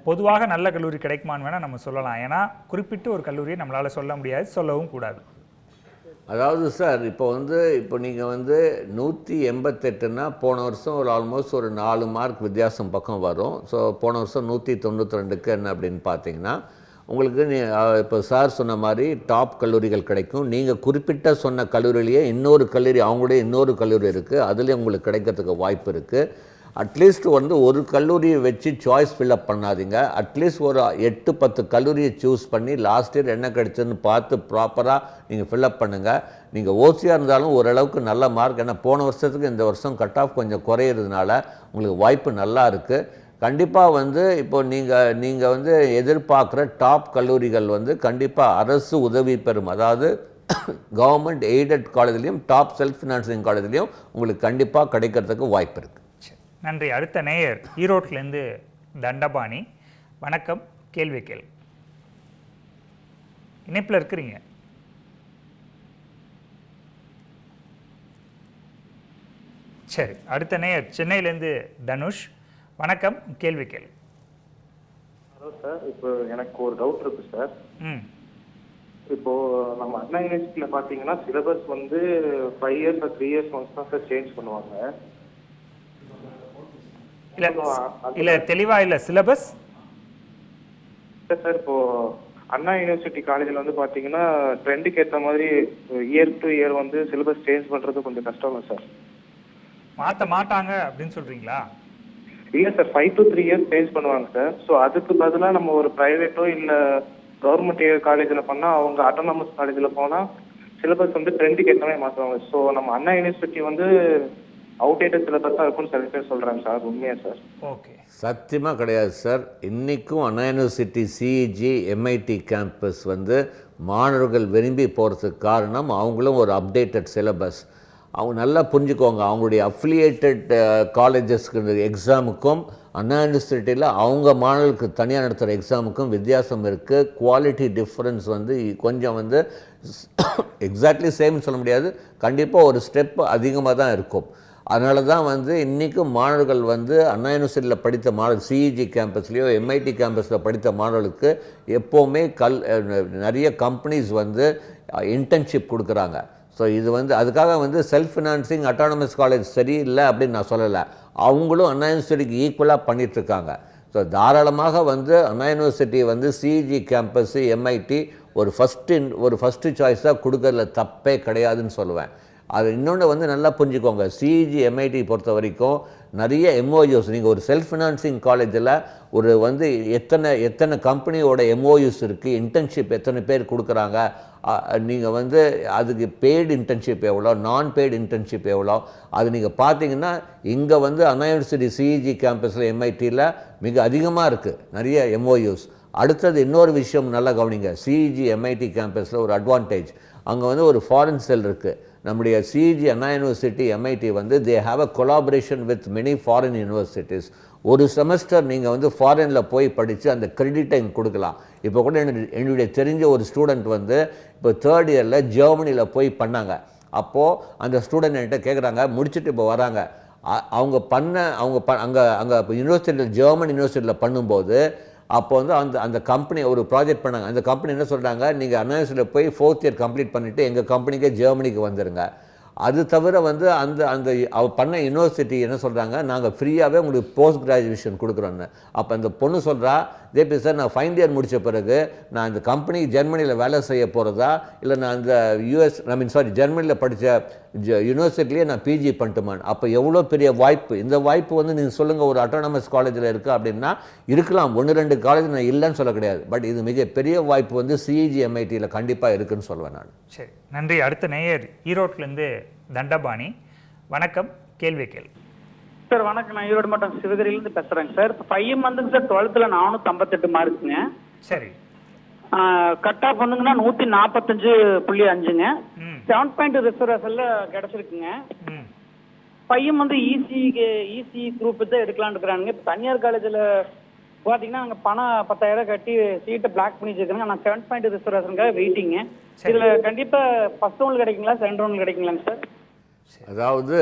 Speaker 2: பொதுவாக நல்ல கல்லூரி கிடைக்குமான்னு வேணால் நம்ம சொல்லலாம். ஏன்னா குறிப்பிட்டு ஒரு கல்லூரியை நம்மளால் சொல்ல முடியாது, சொல்லவும் கூடாது.
Speaker 3: அதாவது சார் இப்போ நீங்கள் வந்து 188ன்னா போன வருஷம் ஒரு ஆல்மோஸ்ட் ஒரு 4 மார்க் வித்தியாசம் பக்கம் வரும். ஸோ போன வருஷம் 192க்கு என்ன அப்படின்னு பார்த்தீங்கன்னா உங்களுக்கு இப்போ சார் சொன்ன மாதிரி டாப் கல்லூரிகள் கிடைக்கும். நீங்கள் குறிப்பிட்ட சொன்ன கல்லூரியிலேயே இன்னொரு கல்லூரி, அவங்களுடைய இன்னொரு கல்லூரி இருக்குது, அதுலேயும் உங்களுக்கு கிடைக்கிறதுக்கு வாய்ப்பு இருக்குது. அட்லீஸ்ட் வந்து ஒரு கல்லூரியை வச்சு சாய்ஸ் ஃபில்அப் பண்ணாதீங்க. அட்லீஸ்ட் ஒரு 8-10 கல்லூரியை சூஸ் பண்ணி லாஸ்ட் இயர் என்ன கிடைச்சதுன்னு பார்த்து ப்ராப்பராக நீங்கள் ஃபில்அப் பண்ணுங்கள். நீங்கள் ஓசியாக இருந்தாலும் ஓரளவுக்கு நல்ல மார்க், ஏன்னா போன வருஷத்துக்கு இந்த வருஷம் கட் ஆஃப் கொஞ்சம் குறையிறதுனால உங்களுக்கு வாய்ப்பு நல்லா இருக்குது. கண்டிப்பாக வந்து இப்போ நீங்கள் வந்து எதிர்பார்க்குற டாப் கல்லூரிகள் வந்து கண்டிப்பாக அரசு உதவி பெறும், அதாவது கவர்மெண்ட் எய்டட் காலேஜ்லேயும் டாப் செல்ஃப் ஃபினான்சிங் காலேஜ்லேயும் உங்களுக்கு கண்டிப்பாக கிடைக்கிறதுக்கு வாய்ப்பு இருக்குது.
Speaker 2: நன்றி. அடுத்த நேயர் ஈரோட்டிலேருந்து தண்டபாணி. வணக்கம், கேள்வி கேள். இணைப்பில் இருக்கிறீங்க. சரி, அடுத்த நேயர் சென்னையிலேருந்து தனுஷ். வணக்கம், கேள்வி கேள்.
Speaker 15: ஹலோ சார், இப்போ எனக்கு ஒரு டவுட் இருக்கு சார். இப்போ நம்ம அண்ணா யூனிவர்சிட்டியில் பார்த்தீங்கன்னா சிலபஸ் வந்து 5 இயர்ஸ் 3 இயர்ஸ் ஒன்ஸ் தான் சார் சேஞ்ச் பண்ணுவாங்க.
Speaker 2: இல்லை தெளிவா இல்லை சிலபஸ்
Speaker 15: சார். இப்போ அண்ணா யூனிவர்சிட்டி காலேஜில் வந்து பார்த்தீங்கன்னா ட்ரெண்டுக்கு ஏற்ற மாதிரி இயர் டு இயர் வந்து சிலபஸ் சேஞ்ச் பண்ணுறது கொஞ்சம் கஷ்டம் சார்.
Speaker 2: மாற்ற மாட்டாங்க அப்படின்னு சொல்றீங்களா?
Speaker 15: இல்லை சார், 5 to 3 இயர்ஸ் சேஞ்ச் பண்ணுவாங்க சார். ஸோ அதுக்கு பதிலாக நம்ம ஒரு ப்ரைவேட்டோ இல்லை கவர்மெண்ட் காலேஜில் பண்ணால் அவங்க அட்டானமஸ் காலேஜில் போனால் சிலபஸ் வந்து ட்ரெண்டுக்கு ஏற்ற மாதிரி மாற்றுவாங்க. ஸோ நம்ம அண்ணா யூனிவர்சிட்டி வந்து அவுடேட்டட் சிலபஸ் தான் இருக்கும்னு சில பேர் சொல்கிறாங்க சார். உண்மையா சார்?
Speaker 2: ஓகே,
Speaker 3: சத்தியமாக கிடையாது சார். இன்றைக்கும் அண்ணா யூனிவர்சிட்டி சிஇஜி எம்ஐடி கேம்பஸ் வந்து மாணவர்கள் விரும்பி போகிறதுக்கு காரணம் அவங்களும் ஒரு அப்டேட்டட் சிலபஸ். அவங்க நல்லா புரிஞ்சுக்கோங்க, அவங்களுடைய அஃபிலியேட்டட் காலேஜஸ்க்கு எக்ஸாமுக்கும் அண்ணா யூனிவர்சிட்டியில் அவங்க மாணவர்களுக்கு தனியாக நடத்துகிற எக்ஸாமுக்கும் வித்தியாசம் இருக்குது. குவாலிட்டி டிஃப்ரென்ஸ் வந்து கொஞ்சம் வந்து எக்ஸாக்ட்லி சேம்னு சொல்ல முடியாது, கண்டிப்பாக ஒரு ஸ்டெப் அதிகமாக தான் இருக்கும். அதனால தான் வந்து இன்றைக்கும் மாணவர்கள் வந்து அண்ணா யூனிவர்சிட்டியில் படித்த மாணவர்கள் சிஇஜி கேம்பஸ்லேயோ எம்ஐடி கேம்பஸில் படித்த மாணவர்களுக்கு எப்போவுமே நிறைய கம்பெனிஸ் வந்து இன்டர்ன்ஷிப் கொடுக்குறாங்க. ஸோ இது வந்து அதுக்காக வந்து செல்ஃப் ஃபினான்சிங் அட்டானமஸ் காலேஜ் சரியில்லை அப்படின்னு நான் சொல்லலை. அவங்களும் அண்ணா யூனிவர்சிட்டிக்கு ஈக்குவலாக பண்ணிகிட்ருக்காங்க. ஸோ தாராளமாக வந்து அண்ணா யூனிவர்சிட்டி வந்து சிஇஜி கேம்பஸ்ஸு எம்ஐடி ஒரு ஃபஸ்ட்டு சாய்ஸாக கொடுக்கறதுல தப்பே கிடையாதுன்னு சொல்லுவேன். அது இன்னொன்று வந்து நல்லா புரிஞ்சுக்கோங்க, சிஇஜி எம்ஐடி பொறுத்த வரைக்கும் நிறைய எம்ஓயூஸ், நீங்கள் ஒரு செல்ஃப் ஃபினான்சிங் காலேஜில் ஒரு வந்து எத்தனை கம்பெனியோட எம்ஓயூஸ் இருக்குது, இன்டர்ன்ஷிப் எத்தனை பேர் கொடுக்குறாங்க, நீங்கள் வந்து அதுக்கு பெய்டு இன்டர்ன்ஷிப் எவ்வளோ, நான் பெய்டு இன்டர்ன்ஷிப் எவ்வளோ, அது நீங்கள் பார்த்தீங்கன்னா இங்கே வந்து அண்ணா யூனிவர்சிட்டி சிஇஜி கேம்பஸில் எம்ஐடியில் மிக அதிகமாக இருக்குது நிறைய எம்ஓயூஸ். அடுத்தது இன்னொரு விஷயம் நல்லா கவனிங்க, சிஇஜி எம்ஐடி கேம்பஸில் ஒரு அட்வான்டேஜ், அங்கே வந்து ஒரு ஃபாரின் செல் இருக்குது. நம்முடைய சிஇஜி அண்ணா யூனிவர்சிட்டி எம்ஐடி வந்து they have a collaboration with many foreign universities. ஒரு செமஸ்டர் நீங்கள் வந்து ஃபாரினில் போய் படித்து அந்த கிரெடிட்டை இங்கே கொடுக்கலாம். இப்போ கூட என்னுடைய தெரிஞ்ச ஒரு ஸ்டூடெண்ட் வந்து இப்போ 3rd இயரில் ஜெர்மனியில் போய் பண்ணாங்க. அப்போது அந்த ஸ்டூடெண்ட் என்கிட்ட கேட்குறாங்க, முடிச்சுட்டு இப்போ வராங்க, அங்கே இப்போ யூனிவர்சிட்டியில் ஜெர்மன் யூனிவர்சிட்டியில் பண்ணும்போது அப்போ வந்து அந்த கம்பெனி ஒரு ப்ராஜெக்ட் பண்ணாங்க. அந்த கம்பெனி என்ன சொல்கிறாங்க, நீங்கள் அண்ணா யூனிவர்சிட்டியில் போய் 4th இயர் கம்ப்ளீட் பண்ணிவிட்டு எங்கள் கம்பெனிக்கே ஜெர்மனிக்கு வந்துடுங்க. அது தவிர வந்து அந்த பண்ண யூனிவர்சிட்டி என்ன சொல்கிறாங்க, நாங்கள் ஃப்ரீயாகவே உங்களுக்கு போஸ்ட் கிராஜுவேஷன் கொடுக்குறோன்னு. அப்போ அந்த பொண்ணு சொல்கிறா, ஜேபி சார் நான் 5th இயர் முடித்த பிறகு நான் இந்த கம்பெனி ஜெர்மனியில் வேலை செய்ய போகிறதா, இல்லை நான் அந்த ஜெர்மனியில் படித்த யூனிவர்சிட்டிலேயே நான் பிஜி பண்ணிட்டுமான். அப்போ எவ்வளோ பெரிய வாய்ப்பு. இந்த வாய்ப்பு வந்து நீங்கள் சொல்லுங்கள் ஒரு அட்டானமஸ் காலேஜில் இருக்குது அப்படின்னா இருக்கலாம், 1-2 காலேஜ் நான் இல்லைன்னு சொல்ல கிடையாது. பட் இது மிகப்பெரிய வாய்ப்பு வந்து சிஇஜி எம்ஐடியில் கண்டிப்பாக இருக்குதுன்னு சொல்லுவேன் நான்.
Speaker 2: சரி, நன்றி. அடுத்த நேயர் ஈரோட்டிலேருந்து தண்டபாணி. வணக்கம், கேள்வி கேள்.
Speaker 16: சார் வணக்கம், நான் ஈரோடு மாவட்டம் சிவகிரியிலேருந்து பேசுகிறேங்க சார். இப்போ 5 மந்த்துக்கு சார் 12th 458 மார்க்குங்க.
Speaker 2: சரி.
Speaker 16: கட் ஆஃப் வந்துங்கன்னா 145.5ங்க. 7 ரிசர்வேஷன்ல கிடைச்சிருக்குங்க. 5 மந்த் இசி குரூப் தான் எடுக்கலான்னு இருக்கிறானுங்க. இப்போ தனியார் காலேஜில் பார்த்தீங்கன்னா நாங்கள் பணம் 10,000 கட்டி சீட்டை பிளாக் பண்ணி வச்சுருக்காங்க. ஆனால் 7 ரிசர்வேஷனுக்காக வெயிட்டிங்க. இதில் கண்டிப்பாக ஃபர்ஸ்ட் ரவுண்ட் கிடைக்குங்களா, செகண்ட் ரவுண்ட் கிடைக்குங்களாங்க சார்?
Speaker 3: அதாவது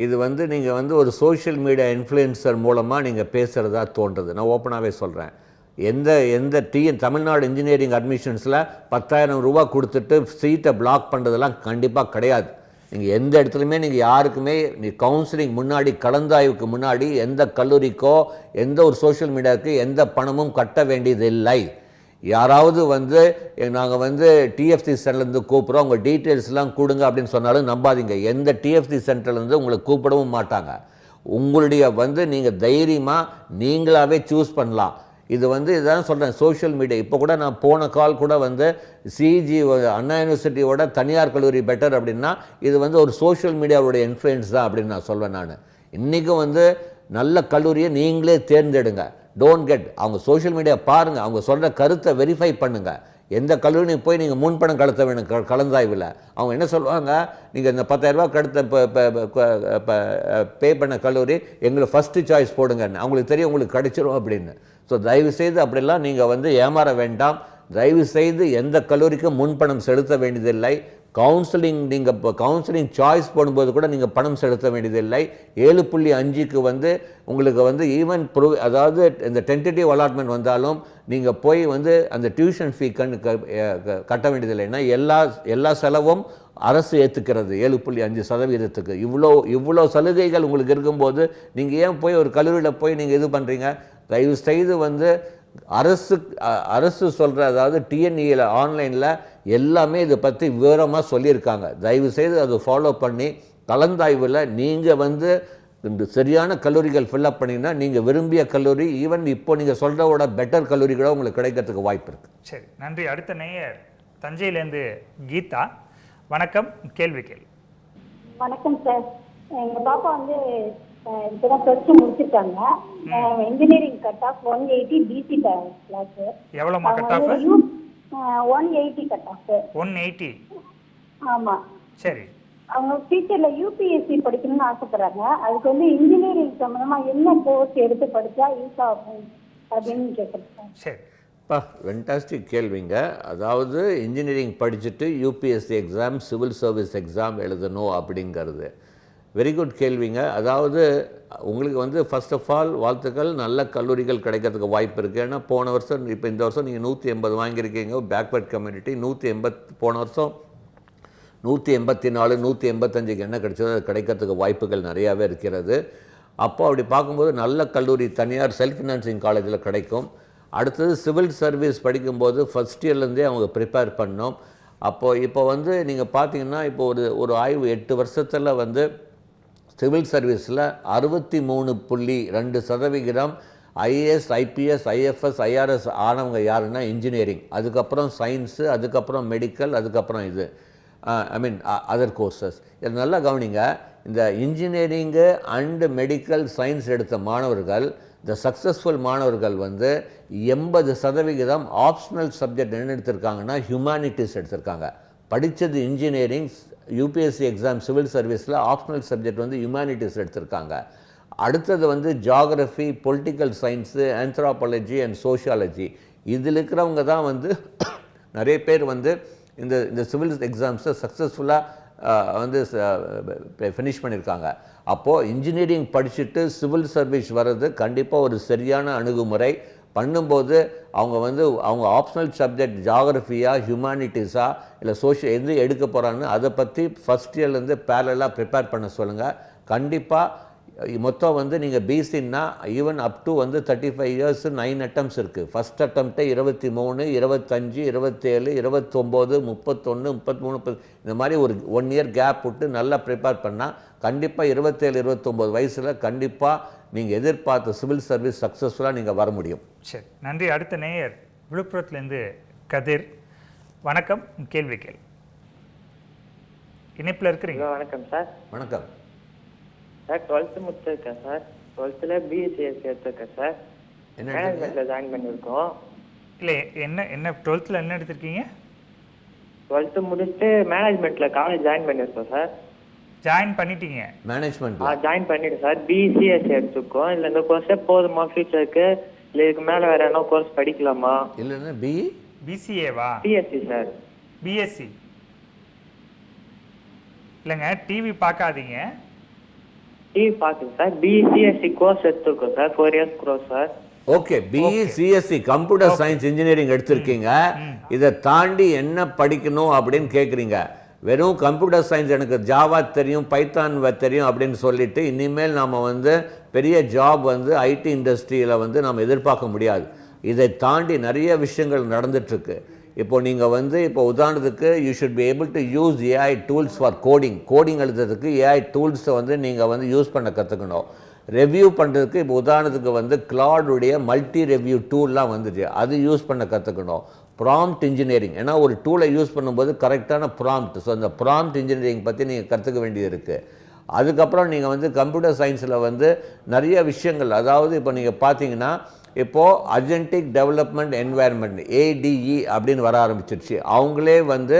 Speaker 3: இது வந்து நீங்கள் வந்து ஒரு சோஷியல் மீடியா இன்ஃப்ளூயன்சர் மூலமாக நீங்கள் பேசுகிறதா தோன்றுறது. நான் ஓப்பனாகவே சொல்கிறேன், எந்த தமிழ்நாடு இன்ஜினியரிங் அட்மிஷன்ஸில் 10,000 ரூபா கொடுத்துட்டு சீட்டை பிளாக் பண்ணுறதெல்லாம் கண்டிப்பாக கிடையாது. நீங்கள் எந்த இடத்துலையுமே நீங்கள் யாருக்குமே கவுன்சிலிங் முன்னாடி, கலந்தாய்வுக்கு முன்னாடி எந்த கல்லூரிக்கோ எந்த ஒரு சோஷியல் மீடியாவுக்கு எந்த பணமும் கட்ட வேண்டியதில்லை. யாராவது வந்து நாங்கள் வந்து டிஎஃப்சி சென்டர்லேருந்து கூப்பிட்றோம், உங்கள் டீட்டெயில்ஸ்லாம் கொடுங்க அப்படின்னு சொன்னாலும் நம்பாதீங்க. எந்த டிஎஃப்சி சென்டர்லேருந்து உங்களை கூப்பிடவும் மாட்டாங்க. உங்களுடைய வந்து நீங்கள் தைரியமாக நீங்களாகவே சூஸ் பண்ணலாம். இது வந்து இதான் சொல்கிறேன், சோஷியல் மீடியா. இப்போ கூட நான் போன கால் கூட வந்து சிஇஜி அண்ணா யூனிவர்சிட்டியோட தனியார் கல்லூரி பெட்டர் அப்படின்னா இது வந்து ஒரு சோஷியல் மீடியாவோடைய இன்ஃப்ளூயன்ஸ் தான் அப்படின்னு நான் சொல்வேன். நான் இன்றைக்கும் வந்து நல்ல கல்லூரியை நீங்களே தேர்ந்தெடுங்க. டோன்ட் கெட் அவங்க சோஷியல் மீடியா பாருங்கள், அவங்க சொல்கிற கருத்தை வெரிஃபை பண்ணுங்கள். எந்த கல்லூரியும் போய் நீங்கள் முன்பணம் கலத்த வேணும் கலந்தாய்வில். அவங்க என்ன சொல்லுவாங்க, நீங்கள் இந்த 10,000 ரூபா பே பண்ண கல்லூரி எங்களை ஃபஸ்ட்டு சாய்ஸ் போடுங்கன்னு. அவங்களுக்கு தெரியும் உங்களுக்கு கிடைச்சிரும் அப்படின்னு. ஸோ தயவுசெய்து அப்படிலாம் நீங்கள் வந்து ஏமாற வேண்டாம். தயவுசெய்து எந்த கல்லூரிக்கும் முன்பணம் செலுத்த வேண்டியதில்லை. கவுன்சிலிங் நீங்கள் இப்போ கவுன்சிலிங் சாய்ஸ் போடும்போது கூட நீங்கள் பணம் செலுத்த வேண்டியதில்லை. 7.5க்கு வந்து உங்களுக்கு வந்து ஈவன் அதாவது இந்த டென்டேட்டிவ் அலாட்மெண்ட் வந்தாலும் நீங்கள் போய் வந்து அந்த டியூஷன் ஃபீ கட்ட வேண்டியதில்லை. ஏன்னா எல்லா செலவும் அரசு ஏற்றுக்கிறது 7.5%. இவ்வளோ சலுகைகள் உங்களுக்கு இருக்கும்போது நீங்கள் ஏன் போய் ஒரு கல்லூரியில் போய் நீங்கள் இது பண்ணுறீங்க? தயவு செய்து வந்து அரசு சொல்கிற, அதாவது டிஎன்இயில் ஆன்லைனில் எல்லாமே இதை பற்றி விவரமாக சொல்லியிருக்காங்க. தயவுசெய்து அதை ஃபாலோ பண்ணி கலந்தாய்வில் நீங்கள் வந்து இந்த சரியான கல்லூரிகள் ஃபில்அப் பண்ணிங்கன்னா நீங்கள் விரும்பிய கல்லூரி, ஈவன் இப்போ நீங்கள் சொல்கிறவோட பெட்டர் கல்லூரி கூட உங்களுக்கு கிடைக்கிறதுக்கு வாய்ப்பு இருக்குது.
Speaker 2: சரி, நன்றி. அடுத்த நேயர் தஞ்சையிலேருந்து கீதா. வணக்கம், கேள்வி கேள்வி.
Speaker 17: வணக்கம் சார். எங்கள் பாப்பா வந்து இப்போதான் +2 முடிச்சிருக்காங்க. Engineering cut off 180 BC class.
Speaker 2: எவ்வளோமா கட் ஆஃப்?
Speaker 17: 180 cut off.
Speaker 2: 180.
Speaker 17: ஆமாம்.
Speaker 2: சரி.
Speaker 17: அவங்க ஃபியூச்சரில் யூபிஎஸ்சி படிக்கணும்னு ஆசைப்படுறாங்க. அதுக்கு வந்து இன்ஜினியரிங் சம்மந்தமாக என்ன கோர்ஸ் எடுத்து படித்தா யூஸ் ஆகும் அப்படின்னு கேட்குறேன்.
Speaker 2: சரி.
Speaker 3: வென்டாஸ்டிக் கேள்விங்க. அதாவது இன்ஜினியரிங் படிச்சுட்டு UPSC exam, civil service exam எழுதணும் அப்படிங்கிறது வெரி குட் கேள்விங்க. அதாவது உங்களுக்கு வந்து ஃபர்ஸ்ட் ஆஃப் ஆல் வாழ்த்துக்கள், நல்ல கல்லூரிகள் கிடைக்கிறதுக்கு வாய்ப்பு இருக்குது. ஏன்னா போன வருஷம் இப்போ இந்த வருஷம் நீங்கள் 180 வாங்கியிருக்கீங்க. பேக்வர்ட் கம்யூனிட்டி 180, போன வருஷம் 184, 185 என்ன கிடைச்சதோ அது கிடைக்கிறதுக்கு வாய்ப்புகள் நிறையாவே இருக்கிறது. அப்போ அப்படி பார்க்கும்போது நல்ல கல்லூரி தனியார் செல்ஃப் ஃபினான்சிங் காலேஜில் கிடைக்கும். அடுத்தது சிவில் சர்வீஸ் படிக்கும்போது ஃபஸ்ட் இயர்லேருந்தே அவங்க ப்ரிப்பேர் பண்ணோம். அப்போது இப்போ வந்து நீங்கள் பார்த்தீங்கன்னா இப்போ ஒரு ஆய்வு 8 வருஷத்தில் வந்து சிவில் சர்வீஸில் 63.2% ஐஏஎஸ், ஐபிஎஸ், ஐஎஃப்எஸ், ஐஆர்எஸ் ஆனவங்க யாருன்னா இன்ஜினியரிங், அதுக்கப்புறம் சயின்ஸு, அதுக்கப்புறம் மெடிக்கல், அதுக்கப்புறம் இது அதர் கோர்சஸ். இது நல்லா கவனிங்க. இந்த இன்ஜினியரிங்கு அண்டு மெடிக்கல் சயின்ஸ் எடுத்த மாணவர்கள், இந்த சக்ஸஸ்ஃபுல் மாணவர்கள் வந்து 80% ஆப்ஷனல் சப்ஜெக்ட் என்ன எடுத்திருக்காங்கன்னா ஹியூமானிட்டிஸ் எடுத்திருக்காங்க. படித்தது இன்ஜினியரிங், யூபிஎஸ்சி எக்ஸாம், சிவில் சர்வீஸில் ஆப்ஷனல் சப்ஜெக்ட் வந்து ஹியூமானிட்டிஸ் எடுத்திருக்காங்க. அடுத்தது வந்து geography, political science, anthropology and sociology. இதில் இருக்கிறவங்க தான் வந்து நிறைய பேர் வந்து இந்த சிவில் எக்ஸாம்ஸை சக்ஸஸ்ஃபுல்லாக வந்து ஃபினிஷ் பண்ணியிருக்காங்க. அப்போது இன்ஜினியரிங் படிச்சுட்டு சிவில் சர்வீஸ் வர்றது கண்டிப்பாக ஒரு சரியான அணுகுமுறை. பண்ணும்போது அவங்க ஆப்ஷனல் சப்ஜெக்ட் ஜியாகிரஃபியா, ஹியூமானிட்டிஸா, இல்லை எது எடுக்க போகிறான்னு அதை பற்றி ஃபஸ்ட் இயர்லேருந்து பேரலாக ப்ரிப்பேர் பண்ண சொல்லுங்கள். கண்டிப்பாக மொத்தம் வந்து நீங்கள் பிசின்னா ஈவன் அப் டு வந்து 35 இயர்ஸ் 9 அட்டம்ப்ட்ஸ் இருக்குது. ஃபஸ்ட் அட்டம்ப்டே 23, 25, 27, 29, 31, 33, இந்த மாதிரி ஒரு 1 இயர் கேப் விட்டு நல்லா ப்ரிப்பேர் பண்ணால் கண்டிப்பாக 27, 29 வயசில் கண்டிப்பாக நீங்கள் எதிர்பார்த்த சிவில் சர்வீஸ் சக்ஸஸ்ஃபுல்லாக நீங்கள் வர முடியும்.
Speaker 2: சரி, நன்றி. அடுத்த நேயர் விழுப்புரத்துலேருந்து கதிர். வணக்கம், கேள்வி கேள். இணைப்பில் இருக்கிறீங்க.
Speaker 18: வணக்கம் சார்.
Speaker 3: வணக்கம்
Speaker 18: சார். 12th முடிச்சிருக்கேன் சார். 12th பிஎஸ்சிஎஸ் எடுத்திருக்கேன் சார். மேனேஜ்மெண்ட்டில் ஜாயின் பண்ணியிருக்கோம்.
Speaker 2: இல்லை, என்ன 12th என்ன எடுத்திருக்கீங்க?
Speaker 18: 12th முடிச்சுட்டு மேனேஜ்மெண்ட்டில் காலேஜ் ஜாயின் பண்ணியிருக்கோம் சார்.
Speaker 2: ஜாயின் பண்ணிட்டீங்க?
Speaker 3: மேனேஜ்மெண்ட்
Speaker 18: ஜாயின் பண்ணிட்டேன் சார். பிசிஎஸ் எடுத்துருக்கோம். இல்லை இந்த கோர்ஸே போதுமா ஃபியூச்சருக்கு, இல்லை இதுக்கு மேலே வேறு என்ன கோர்ஸ் படிக்கலாமா?
Speaker 3: இல்லைன்னா
Speaker 2: பிசிஏவா?
Speaker 18: BSc sir.
Speaker 2: பிஎஸ்சி இல்லைங்க, டிவி பார்க்காதீங்க.
Speaker 18: டிவி பார்க்குங்க சார். பிசிஎஸ்சி கோர்ஸ் எடுத்துருக்கோம் sir. 4 years course sir.
Speaker 3: Okay, BCSC computer science engineering எடுத்திருக்கீங்க. இதை தாண்டி என்ன படிக்கணும் அப்படின்னு கேட்குறீங்க. வெறும் கம்ப்யூட்டர் சயின்ஸ் எனக்கு ஜாவா தெரியும், பைத்தான் தெரியும் அப்படின்னு சொல்லிட்டு இனிமேல் நாம் வந்து பெரிய ஜாப் வந்து ஐடி இண்டஸ்ட்ரியில் வந்து நம்ம எதிர்பார்க்க முடியாது. இதை தாண்டி நிறைய விஷயங்கள் நடந்துட்டுருக்கு. இப்போது நீங்கள் வந்து இப்போ உதாரணத்துக்கு you should be able to use AI tools for coding எழுதுறதுக்கு ஏஐ டூல்ஸை வந்து நீங்கள் வந்து யூஸ் பண்ண கற்றுக்கணும். ரெவ்யூ பண்ணுறதுக்கு இப்போ உதாரணத்துக்கு வந்து கிளாடுடைய மல்டி ரெவ்யூ டூல்லாம் வந்துச்சு, அது யூஸ் பண்ண கற்றுக்கணும். ப்ராம்ப்ட் இன்ஜினியரிங், ஏன்னா ஒரு டூலை யூஸ் பண்ணும்போது கரெக்டான ப்ராம்ப்ட், ஸோ அந்த ப்ராம்ப்ட் இன்ஜினியரிங் பற்றி நீங்கள் கற்றுக்க வேண்டியது இருக்குது. அதுக்கப்புறம் நீங்கள் வந்து கம்ப்யூட்டர் சயின்ஸில் வந்து நிறைய விஷயங்கள், அதாவது இப்போ நீங்கள் பார்த்தீங்கன்னா இப்போது அஜென்டிக் டெவலப்மெண்ட் என்வாயர்மெண்ட் ADE அப்படின்னு வர ஆரம்பிச்சிருச்சு. அவங்களே வந்து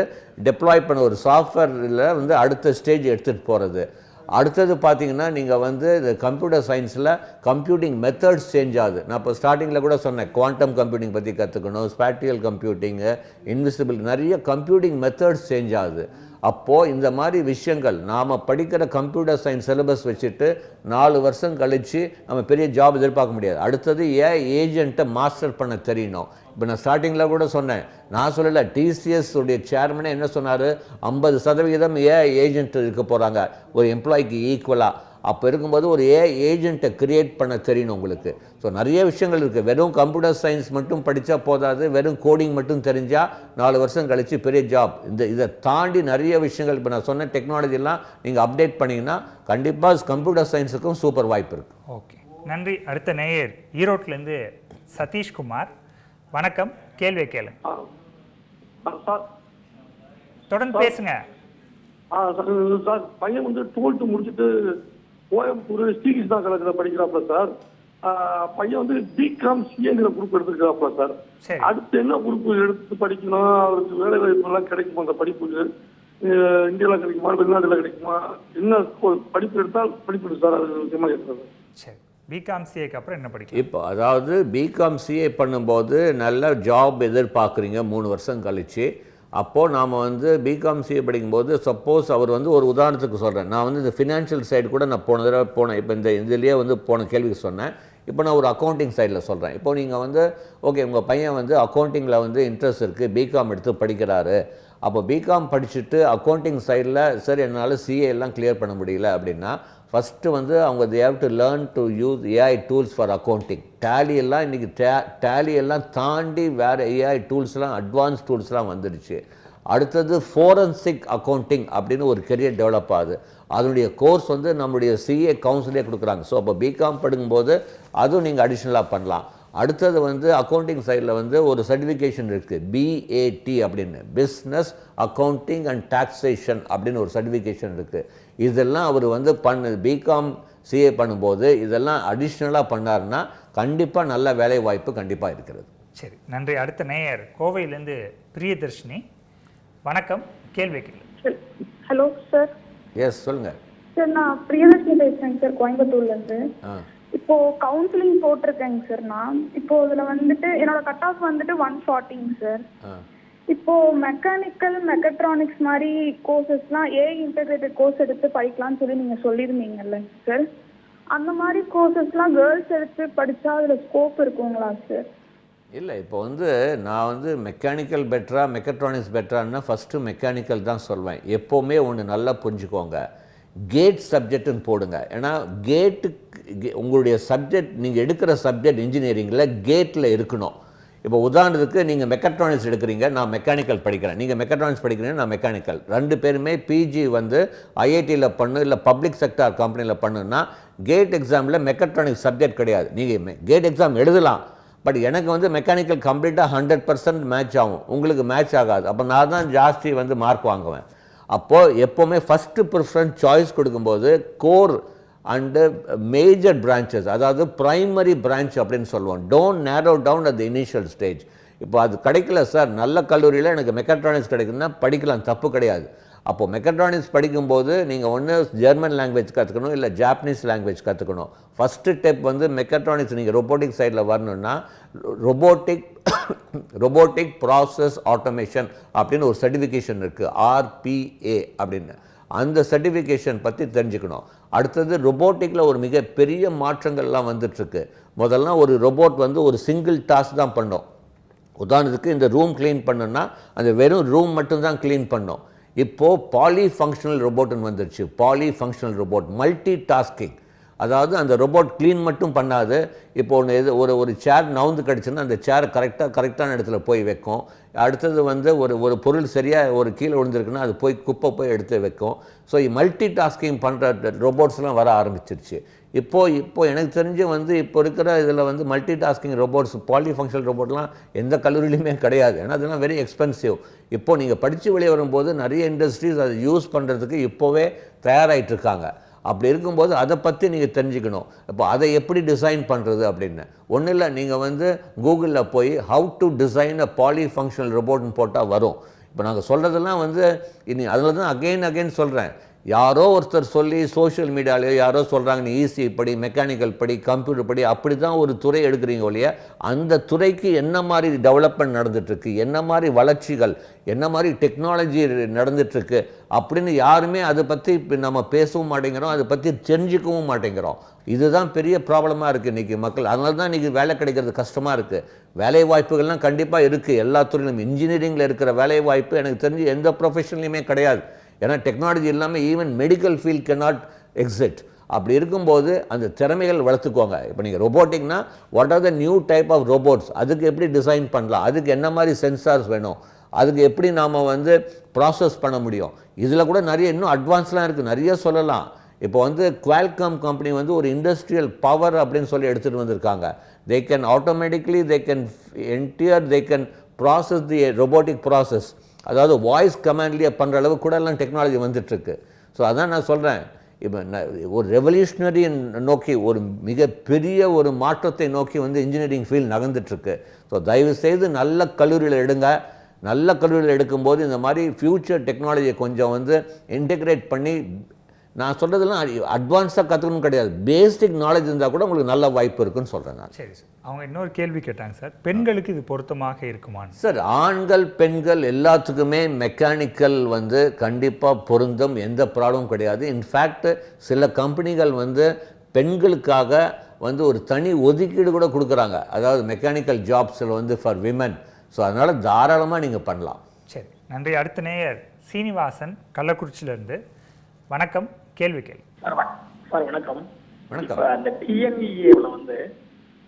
Speaker 3: டெப்ளாய் பண்ண ஒரு சாஃப்ட்வேரில் வந்து அடுத்த ஸ்டேஜ் எடுத்துகிட்டு போகிறது. அடுத்தது பார்த்தீங்கன்னா நீங்கள் வந்து இந்த கம்ப்யூட்டர் சயின்ஸில் கம்ப்யூட்டிங் மெத்தட்ஸ் சேஞ்ச் ஆகுது. நான் இப்போ ஸ்டார்டிங்கில் கூட சொன்னேன், குவாண்டம் கம்ப்யூட்டிங் பற்றி கற்றுக்கணும், ஸ்பேட்டியல் கம்ப்யூட்டிங்கு, இன்விசிபிள், நிறைய கம்ப்யூட்டிங் மெத்தட்ஸ் சேஞ்ச் ஆகுது. அப்போது இந்த மாதிரி விஷயங்கள் நாம் படிக்கிற கம்ப்யூட்டர் சயின்ஸ் சிலபஸ் வச்சுட்டு 4 வருஷம் கழித்து நம்ம பெரிய ஜாப் எதிர்பார்க்க முடியாது. அடுத்தது ஏஜென்ட்டை மாஸ்டர் பண்ண தெரியணும். இப்போ நான் ஸ்டார்டிங்கில் கூட சொன்னேன், நான் சொல்லலை, டிசிஎஸ் உடைய சேர்மனே என்ன சொன்னார், 50% ஏஜென்ட் இருக்க போகிறாங்க ஒரு எம்ப்ளாய்க்கு ஈக்குவலாக. அப்போ இருக்கும்போது ஒரு ஏஜென்ட்டை கிரியேட் பண்ண தெரியணும் உங்களுக்கு. ஸோ நிறைய விஷயங்கள் இருக்குது. வெறும் கம்ப்யூட்டர் சயின்ஸ் மட்டும் படித்தா போதாது, வெறும் கோடிங் மட்டும் தெரிஞ்சால் 4 வருஷம் கழித்து பெரிய ஜாப். இதை தாண்டி நிறைய விஷயங்கள் இப்போ நான் சொன்ன டெக்னாலஜிலாம் நீங்கள் அப்டேட் பண்ணிங்கன்னா கண்டிப்பாக கம்ப்யூட்டர் சயின்ஸுக்கும் சூப்பர் வாய்ப்பு இருக்குது.
Speaker 2: ஓகே, நன்றி. அடுத்த நேயர் ஈரோட்டிலேருந்து சதீஷ்குமார். வணக்கம், கேள்வி கேளுங்க. தொடர்ந்து பேசுங்க.
Speaker 14: சார், பையன் வந்து 12th முடிச்சுட்டு கோயம்புத்தூர் ஸ்ரீகிருஷ்ணா கலெக்டர் படிக்கிறாப்ல சார். பையன் வந்து பிகாம் சிஏங்கிற குரூப் எடுத்துக்கிறாப்ல சார். அடுத்து என்ன குரூப் எடுத்து படிக்கணும், அவருக்கு வேலை வாய்ப்பு எல்லாம் கிடைக்குமா, அந்த படிப்புக்கு இந்தியாவில் கிடைக்குமா, வெளிநாட்டில் கிடைக்குமா, என்ன படிப்பு எடுத்தால் படிப்பு சார், அது முக்கியமாக இருக்கிறது.
Speaker 2: சரி, பிகாம் சிஏக்கு அப்புறம் என்ன படிக்கும்?
Speaker 3: இப்போ அதாவது பிகாம் சிஏ பண்ணும்போது நல்ல ஜாப் எதிர்பார்க்குறீங்க 3 வருஷம் கழிச்சு. அப்போது நாம் வந்து பிகாம் சிஏ படிக்கும்போது சப்போஸ் அவர் வந்து ஒரு உதாரணத்துக்கு சொல்கிறேன், நான் வந்து இந்த ஃபினான்ஷியல் சைடு கூட நான் போன தடவை போனேன், இப்போ இந்த இதுலேயே வந்து போன கேள்விக்கு சொன்னேன். இப்போ நான் ஒரு அக்கௌண்டிங் சைடில் சொல்கிறேன். இப்போ நீங்கள் வந்து ஓகே, உங்கள் பையன் வந்து அக்கௌண்டிங்கில் வந்து இன்ட்ரெஸ்ட் இருக்குது, பிகாம் எடுத்து படிக்கிறாரு. அப்போ பிகாம் படிச்சுட்டு அக்கௌண்டிங் சைடில் சார் என்னால் சிஏ எல்லாம் கிளியர் பண்ண முடியல அப்படின்னா, ஃபஸ்ட்டு வந்து அவங்க they have to learn to use AI tools for accounting. Tally எல்லாம் இன்றைக்கி டேலி எல்லாம் தாண்டி வேறு AI டூல்ஸ்லாம், அட்வான்ஸ் டூல்ஸ்லாம் வந்துடுச்சு. அடுத்தது ஃபோரன்சிக் அக்கௌண்டிங் அப்படின்னு ஒரு கெரியர் டெவலப் ஆகுது. அதனுடைய கோர்ஸ் வந்து நம்முடைய சிஏ கவுன்சிலே கொடுக்குறாங்க. ஸோ அப்போ பிகாம் படிக்கும்போது அதுவும் நீங்கள் அடிஷ்னலாக பண்ணலாம். அடுத்தது வந்து அக்கௌண்டிங் சைடில் வந்து ஒரு சர்டிஃபிகேஷன் இருக்குது, BAT அப்படின்னு, பிஸ்னஸ் அக்கௌண்டிங் அண்ட் டாக்ஸேஷன் அப்படின்னு ஒரு சர்டிஃபிகேஷன் இருக்குது. இதெல்லாம் அவர் வந்து பிகாம் சிஏ பண்ணும்போது இதெல்லாம் அடிஷ்னலாக பண்ணாருன்னா கண்டிப்பாக நல்ல வேலை வாய்ப்பு கண்டிப்பாக இருக்கிறது.
Speaker 2: சரி, நன்றி. அடுத்த நேயர் கோவையிலேருந்து பிரியதர்ஷினி. வணக்கம், கேள்வி கேளுங்க.
Speaker 19: Hello sir.
Speaker 3: எஸ், சொல்லுங்கள்
Speaker 19: சார். நான் பிரியதர்ஷினி பேசுகிறேங்க சார், கோயம்புத்தூர்லேருந்து. இப்போ கவுன்சிலிங் போட்டிருக்கேங்க சார். நான் இப்போ இதில் வந்துட்டு என்னோட கட் ஆஃப் வந்துட்டு 140ங்க சார். இப்போ மெக்கானிக்கல் மெக்கட்ரானிக்ஸ் மாதிரி கோர்சஸ்லாம் இன்டெகிரேட்டட் கோர்ஸ் எடுத்து படிக்கலாம்னு சொல்லி நீங்கள் சொல்லியிருந்தீங்கல்ல சார், அந்த மாதிரி கோர்சஸ்லாம் கேர்ள்ஸ் எடுத்து படித்தா அதில் ஸ்கோப் இருக்குங்களா சார்?
Speaker 3: இல்லை, இப்போ வந்து நான் வந்து மெக்கானிக்கல் பெட்டரா மெக்கட்ரானிக்ஸ் பெட்டரான்னா ஃபஸ்ட்டு மெக்கானிக்கல் தான் சொல்வேன். எப்போவுமே ஒன்று நல்லா புரிஞ்சுக்கோங்க, கேட் சப்ஜெக்ட்டுன்னு போடுங்க. ஏன்னா உங்களுடைய சப்ஜெக்ட், நீங்கள் எடுக்கிற சப்ஜெக்ட் இன்ஜினியரிங்கில் கேட்டில் இருக்கணும். இப்போ உதாரணத்துக்கு நீங்கள் மெக்கட்ரானிக்ஸ் எடுக்கிறீங்க, நான் மெக்கானிக்கல் படிக்கிறேன், நீங்கள் மெக்கட்ரானிக்ஸ் படிக்கிறீங்க, நான் மெக்கானிக்கல். 2 பேருமே பிஜி வந்து ஐஐடியில் பண்ணு இல்லை பப்ளிக் செக்டார் கம்பெனியில் பண்ணுன்னா கேட் எக்ஸாமில் மெக்கட்ரானிக்ஸ் சப்ஜெக்ட் கிடையாது. நீங்கள் கேட் எக்ஸாம் எழுதலாம், பட் எனக்கு வந்து மெக்கானிக்கல் கம்ப்ளீட்டாக 100% மேட்ச் ஆகும், உங்களுக்கு மேட்ச் ஆகாது. அப்போ நான் தான் ஜாஸ்தி வந்து மார்க் வாங்குவேன். அப்போது எப்போவுமே ஃபஸ்ட்டு ப்ரிஃபரன்ஸ் சாய்ஸ் கொடுக்கும்போது கோர் அண்டு மேஜர் பிரான்ச்சஸ், அதாவது ப்ரைமரி பிரான்ச் அப்படின்னு சொல்லுவோம். Don't narrow down at the initial stage. இப்போ அது கிடைக்கல சார், நல்ல கல்லூரியில் எனக்கு மெக்கட்ரானிக்ஸ் கிடைக்குன்னா படிக்கலாம், தப்பு கிடையாது. அப்போது மெக்கட்ரானிக்ஸ் படிக்கும்போது நீங்கள் ஒன்று ஜெர்மன் லாங்குவேஜ் கற்றுக்கணும், இல்லை ஜாப்பனீஸ் லாங்குவேஜ் கற்றுக்கணும். ஃபஸ்ட்டு ஸ்டெப் வந்து மெக்கட்ரானிக்ஸ் நீங்கள் ரொபோட்டிக் சைடில் வரணுன்னா ரொபோட்டிக் ப்ராசஸ் ஆட்டோமேஷன் அப்படின்னு ஒரு சர்டிஃபிகேஷன் இருக்குது, RPA அப்படின்னு. அந்த சர்டிஃபிகேஷன் பற்றி தெரிஞ்சுக்கணும். அடுத்தது ரொபோட்டிக்கில் ஒரு மிகப்பெரிய மாற்றங்கள்லாம் வந்துட்டுருக்கு. முதல்ல ஒரு ரொபோட் வந்து ஒரு சிங்கிள் டாஸ்க் தான் பண்ணோம். உதாரணத்துக்கு இந்த ரூம் க்ளீன் பண்ணுன்னா அந்த வெறும் ரூம் மட்டும்தான் க்ளீன் பண்ணோம். இப்போது பாலி ஃபங்க்ஷனல் ரொபோட்டுன்னு வந்துடுச்சு. Poly functional robot, multitasking. அதாவது அந்த ரொபோட் க்ளீன் மட்டும் பண்ணாது, இப்போ ஒரு சேர் நவுந்து கிடச்சுன்னா அந்த சேரை கரெக்டான இடத்துல போய் வைக்கும். அடுத்தது வந்து ஒரு பொருள் சரியாக ஒரு கீழே விழுந்திருக்குன்னா அது போய் குப்பை போய் எடுத்து வைக்கும். ஸோ மல்டி டாஸ்கிங் பண்ணுற ரொபோட்ஸ்லாம் வர ஆரம்பிச்சிருச்சு. இப்போது எனக்கு தெரிஞ்சு வந்து இப்போ இருக்கிற இதில் வந்து multi tasking robots, poly functional ரொபோட்லாம் எந்த கல்லூரியிலுமே கிடையாது. ஏன்னா அதெல்லாம் வெரி எக்ஸ்பென்சிவ். இப்போது நீங்கள் படித்து வெளியே வரும்போது நிறைய இண்டஸ்ட்ரீஸ் அதை யூஸ் பண்ணுறதுக்கு இப்போவே தயாராகிட்டு இருக்காங்க. அப்படி இருக்கும்போது அதை பற்றி நீங்கள் தெரிஞ்சுக்கணும். இப்போ அதை எப்படி டிசைன் பண்ணுறது அப்படின்னு ஒன்றும் இல்லை, நீங்கள் வந்து கூகுளில் போய் how to design a poly functional ரொபோட்னு போட்டால் வரும். இப்போ நாங்கள் சொல்கிறதெல்லாம் வந்து அதில் தான் அகெயின் சொல்கிறேன், யாரோ ஒருத்தர் சொல்லி சோஷியல் மீடியாலேயோ யாரோ சொல்கிறாங்க நீ ஈஸி படி, மெக்கானிக்கல் படி, கம்ப்யூட்டர் படி, அப்படி தான் ஒரு துறை எடுக்கிறீங்க ஒழிய அந்த துறைக்கு என்ன மாதிரி டெவலப்மெண்ட் நடந்துகிட்ருக்கு, என்ன மாதிரி வளர்ச்சிகள், என்ன மாதிரி டெக்னாலஜி நடந்துகிட்ருக்கு அப்படின்னு யாருமே அதை பற்றி நம்ம பேசவும் மாட்டேங்கிறோம், அதை பற்றி தெரிஞ்சிக்கவும் மாட்டேங்கிறோம். இதுதான் பெரிய ப்ராப்ளமாக இருக்குது இன்றைக்கி மக்கள். அதனால தான் இன்றைக்கி வேலை கிடைக்கிறது கஷ்டமாக இருக்குது. வேலை வாய்ப்புகள்லாம் கண்டிப்பாக இருக்குது எல்லா துறையிலும். இன்ஜினியரிங்கில் இருக்கிற வேலை வாய்ப்பு எனக்கு தெரிஞ்சு எந்த ப்ரொஃபஷன்லையுமே கிடையாது. ஏன்னா டெக்னாலஜி இல்லாமல் even medical field cannot exist. அப்படி இருக்கும்போது அந்த திறமைகள் வளர்த்துக்கோங்க. இப்போ நீங்கள் ரொபோட்டிக்னா what are the new type of robots, அதுக்கு எப்படி டிசைன் பண்ணலாம், அதுக்கு என்ன மாதிரி சென்சார்ஸ் வேணும், அதுக்கு எப்படி நாம் வந்து ப்ராசஸ் பண்ண முடியும். இதில் கூட நிறைய இன்னும் அட்வான்ஸ்லாம் இருக்குது, நிறைய சொல்லலாம். இப்போ வந்து குவால்காம் கம்பெனி வந்து ஒரு இண்டஸ்ட்ரியல் பவர் அப்படின்னு சொல்லி எடுத்துகிட்டு வந்திருக்காங்க. They can automatically they can process the robotic process, அதாவது வாய்ஸ் கமாண்ட்லேயே பண்ணுற அளவு கூட எல்லாம் டெக்னாலஜி வந்துட்டுருக்கு. ஸோ அதான் நான் சொல்கிறேன், இப்போ ஒரு ரெவல்யூஷனரி நோக்கி ஒரு மிகப்பெரிய ஒரு மாற்றத்தை நோக்கி வந்து இன்ஜினியரிங் ஃபீல்ட் நகர்ந்துட்டுருக்கு. ஸோ தயவுசெய்து நல்ல கல்லூரியில் எடுங்க. நல்ல கல்லூரியில் எடுக்கும்போது இந்த மாதிரி ஃப்யூச்சர் டெக்னாலஜியை கொஞ்சம் வந்து இன்டெகிரேட் பண்ணி, நான் சொல்கிறதுலாம் அட்வான்ஸாக கற்றுக்கணும் கிடையாது, பேசிக் நாலேஜ் இருந்தால் கூட உங்களுக்கு நல்ல வாய்ப்பு இருக்குன்னு சொல்கிறேன் நான்.
Speaker 2: சரி சார், அவங்க இன்னொரு கேள்வி கேட்டாங்க சார், பெண்களுக்கு இது பொருத்தமாக இருக்குமான்னு.
Speaker 3: சார், ஆண்கள் பெண்கள் எல்லாத்துக்குமே மெக்கானிக்கல் வந்து கண்டிப்பாக பொருந்தும், எந்த ப்ராப்ளமும் கிடையாது. இன்ஃபேக்ட் சில கம்பெனிகள் வந்து பெண்களுக்காக வந்து ஒரு தனி ஒதுக்கீடு கூட கொடுக்குறாங்க, அதாவது மெக்கானிக்கல் ஜாப்ஸில் வந்து ஃபார் விமன். ஸோ அதனால் தாராளமாக நீங்கள் பண்ணலாம்.
Speaker 2: சரி, நன்றி. அடுத்த நேயர் சீனிவாசன் கள்ளக்குறிச்சியிலேருந்து. வணக்கம், கேள்வி கேள்வி.
Speaker 20: சார் வணக்கம்.
Speaker 3: வணக்கம்.
Speaker 20: இப்போ அந்த டிஎன்இஏவில் வந்து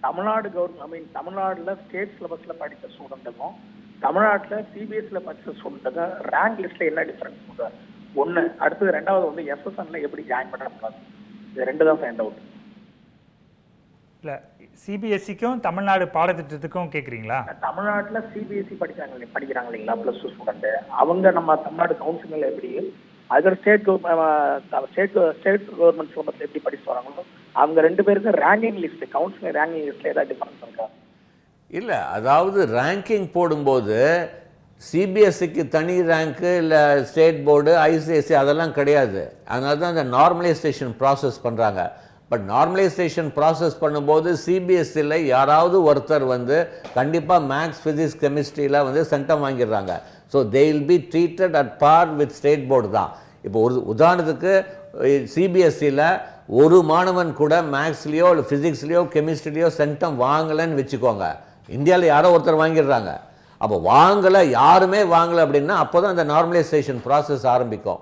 Speaker 20: தமிழ்நாடு தமிழ்நாட்டில் ஸ்டேட் சிலபஸில் படித்த ஸ்டூடெண்ட்டுக்கும் தமிழ்நாட்டில் சிபிஎஸ்சியில் படித்த ஸ்டூடெண்ட்டுக்கும் ரேங்க் லிஸ்ட்டில் என்ன டிஃப்ரென்ஸ் சார்? ஒன்று. அடுத்தது ரெண்டாவது வந்து எஸ்எஸ்என்ல எப்படி ஜாயின் பண்ண, இது ரெண்டு தான் ஃபைண்ட் அவுட்.
Speaker 2: இல்லை, சிபிஎஸ்சிக்கும் தமிழ்நாடு பாடத்திட்டத்துக்கும் கேட்குறீங்களா?
Speaker 20: தமிழ்நாட்டில் சிபிஎஸ்சி படிக்கிறாங்க இல்லைங்களா ப்ளஸ் டூ ஸ்டூடெண்ட்டு, அவங்க நம்ம தமிழ்நாடு கவுன்சிலிங்கில் எப்படி, அதர் ஸ்டேட் கவர்மெண்ட் சிலபஸ்ல எப்படி படிச்சு வராங்களோ அவங்க ரெண்டு பேருக்கு ரேங்கிங் லிஸ்ட், கவுன்சிலிங் ரேங்கிங் லிஸ்ட்ல ஏதாவது டிஃபரன்ஸ் இருக்கா?
Speaker 3: இல்லை, அதாவது ரேங்கிங் போடும்போது சிபிஎஸ்சிக்கு தனி ரேங்க்கு இல்லை ஸ்டேட் போர்டு ஐசிஎஸ்சி அதெல்லாம் கிடையாது. அதனால தான் அந்த நார்மலைசேஷன் ப்ராசஸ் பண்ணுறாங்க. பட் நார்மலைசேஷன் ப்ராசஸ் பண்ணும்போது சிபிஎஸ்சியில் யாராவது ஒருத்தர் வந்து கண்டிப்பாக மேக்ஸ், ஃபிசிக்ஸ், கெமிஸ்ட்ரியில் வந்து சென்டம் வாங்கிடுறாங்க. So they will be treated at par with state board தான். இப்போ ஒரு உதாரணத்துக்கு சிபிஎஸ்சியில் ஒரு மாணவன் கூட மேக்ஸ்லேயோ இல்லை ஃபிசிக்ஸ்லேயோ கெமிஸ்ட்ரிலையோ சென்டம் வாங்கலைன்னு வச்சுக்கோங்க, இந்தியாவில் யாரோ ஒருத்தர் வாங்கிடுறாங்க. அப்போ வாங்கலை, யாருமே வாங்கலை அப்படின்னா அப்போ தான் அந்த நார்மலைசேஷன் ப்ராசஸ் ஆரம்பிக்கும்.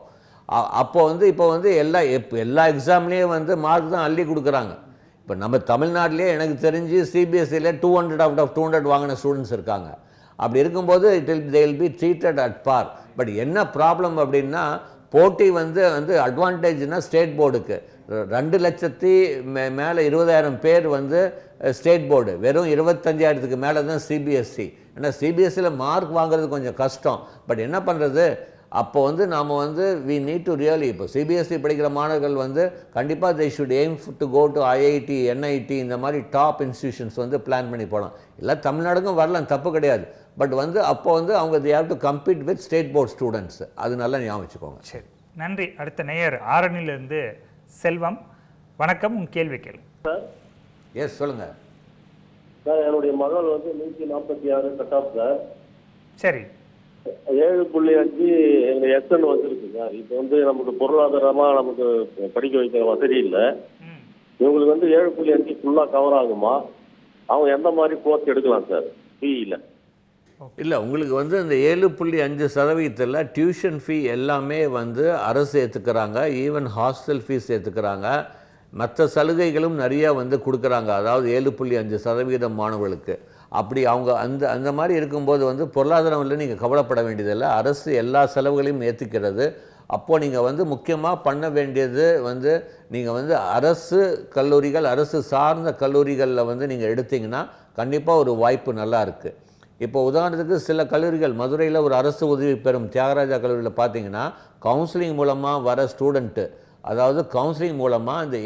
Speaker 3: அப்போ வந்து இப்போ வந்து எல்லா எக்ஸாம்லேயும் வந்து மார்க் தான் அள்ளி கொடுக்குறாங்க. இப்போ நம்ம தமிழ்நாட்டிலே எனக்கு தெரிஞ்சு சிபிஎஸ்சியில் 200 out of 200 வாங்கின ஸ்டூடெண்ட்ஸ் இருக்காங்க. அப்படி இருக்கும்போது they will be treated at par. But என்ன ப்ராப்ளம் அப்படின்னா, போட்டி வந்து அட்வான்டேஜ்னா ஸ்டேட் போர்டுக்கு 2 லட்சத்தி மேலே 20,000 பேர் வந்து ஸ்டேட் போர்டு, வெறும் 25,000க்கு மேலே தான் சிபிஎஸ்சி. ஏன்னா சிபிஎஸ்சியில் மார்க் வாங்குறது கொஞ்சம் கஷ்டம். பட் என்ன பண்ணுறது, அப்போ வந்து நாம் வந்து we need to really, இப்போ சிபிஎஸ்சி படிக்கிற மாணவர்கள் வந்து கண்டிப்பாக they should aim to go to IIT, NIT, இந்த மாதிரி டாப் இன்ஸ்டிடியூஷன்ஸ் வந்து பிளான் பண்ணி போகலாம். இல்லை தமிழ்நாடுக்கும் வரலாம், தப்பு கிடையாது. பட் வந்து அப்போ வந்து அவங்க they have to compete with state board students. அது நல்லா ஞாபகம் வச்சுக்கோங்க.
Speaker 2: சரி, நன்றி. அடுத்த நேயர் ஆரணிலிருந்து செல்வம். வணக்கம், உங்கள் கேள்வி கேள்வி.
Speaker 14: சார்
Speaker 3: எஸ், சொல்லுங்கள்
Speaker 14: சார். என்னுடைய மகள் வந்து 146 கட் ஆஃப் சார்.
Speaker 2: சரி,
Speaker 14: 7.5 எங்க எஸ்என் வந்திருக்குங்க. இப்போ வந்து நமக்கு பொருளாதாரமாக நமக்கு படிக்க வைக்கிற வசதி இல்லை. இவங்களுக்கு வந்து 7.5 ஃபுல்லாக கவர் ஆகுமா? அவங்க எந்த மாதிரி கோர்ஸ் எடுக்கலாம் சார் பிஇயில்?
Speaker 3: இல்லை, உங்களுக்கு வந்து இந்த 7.5% டியூஷன் ஃபீ எல்லாமே வந்து அரசு ஏற்றுக்கிறாங்க. ஈவன் ஹாஸ்டல் ஃபீஸ் ஏற்றுக்கிறாங்க. மற்ற சலுகைகளும் நிறையா வந்து கொடுக்குறாங்க. அதாவது 7.5% மாணவர்களுக்கு. அப்படி அவங்க அந்த மாதிரி இருக்கும்போது வந்து பொருளாதாரம் இல்லை, நீங்கள் கவலைப்பட வேண்டியதில்லை. அரசு எல்லா செலவுகளையும் ஏற்றுக்கிறது. அப்போது நீங்கள் வந்து முக்கியமாக பண்ண வேண்டியது வந்து நீங்கள் வந்து அரசு கல்லூரிகள், அரசு சார்ந்த கல்லூரிகளில் வந்து நீங்கள் எடுத்திங்கன்னா கண்டிப்பாக ஒரு வாய்ப்பு நல்லா இருக்குது. இப்போ உதாரணத்துக்கு சில கல்லூரிகள், மதுரையில் ஒரு அரசு உதவி பெறும் தியாகராஜா கல்லூரியில் பார்த்தீங்கன்னா கவுன்சிலிங் மூலமாக வர ஸ்டூடெண்ட்டு, அதாவது கவுன்சிலிங் மூலமாக இந்த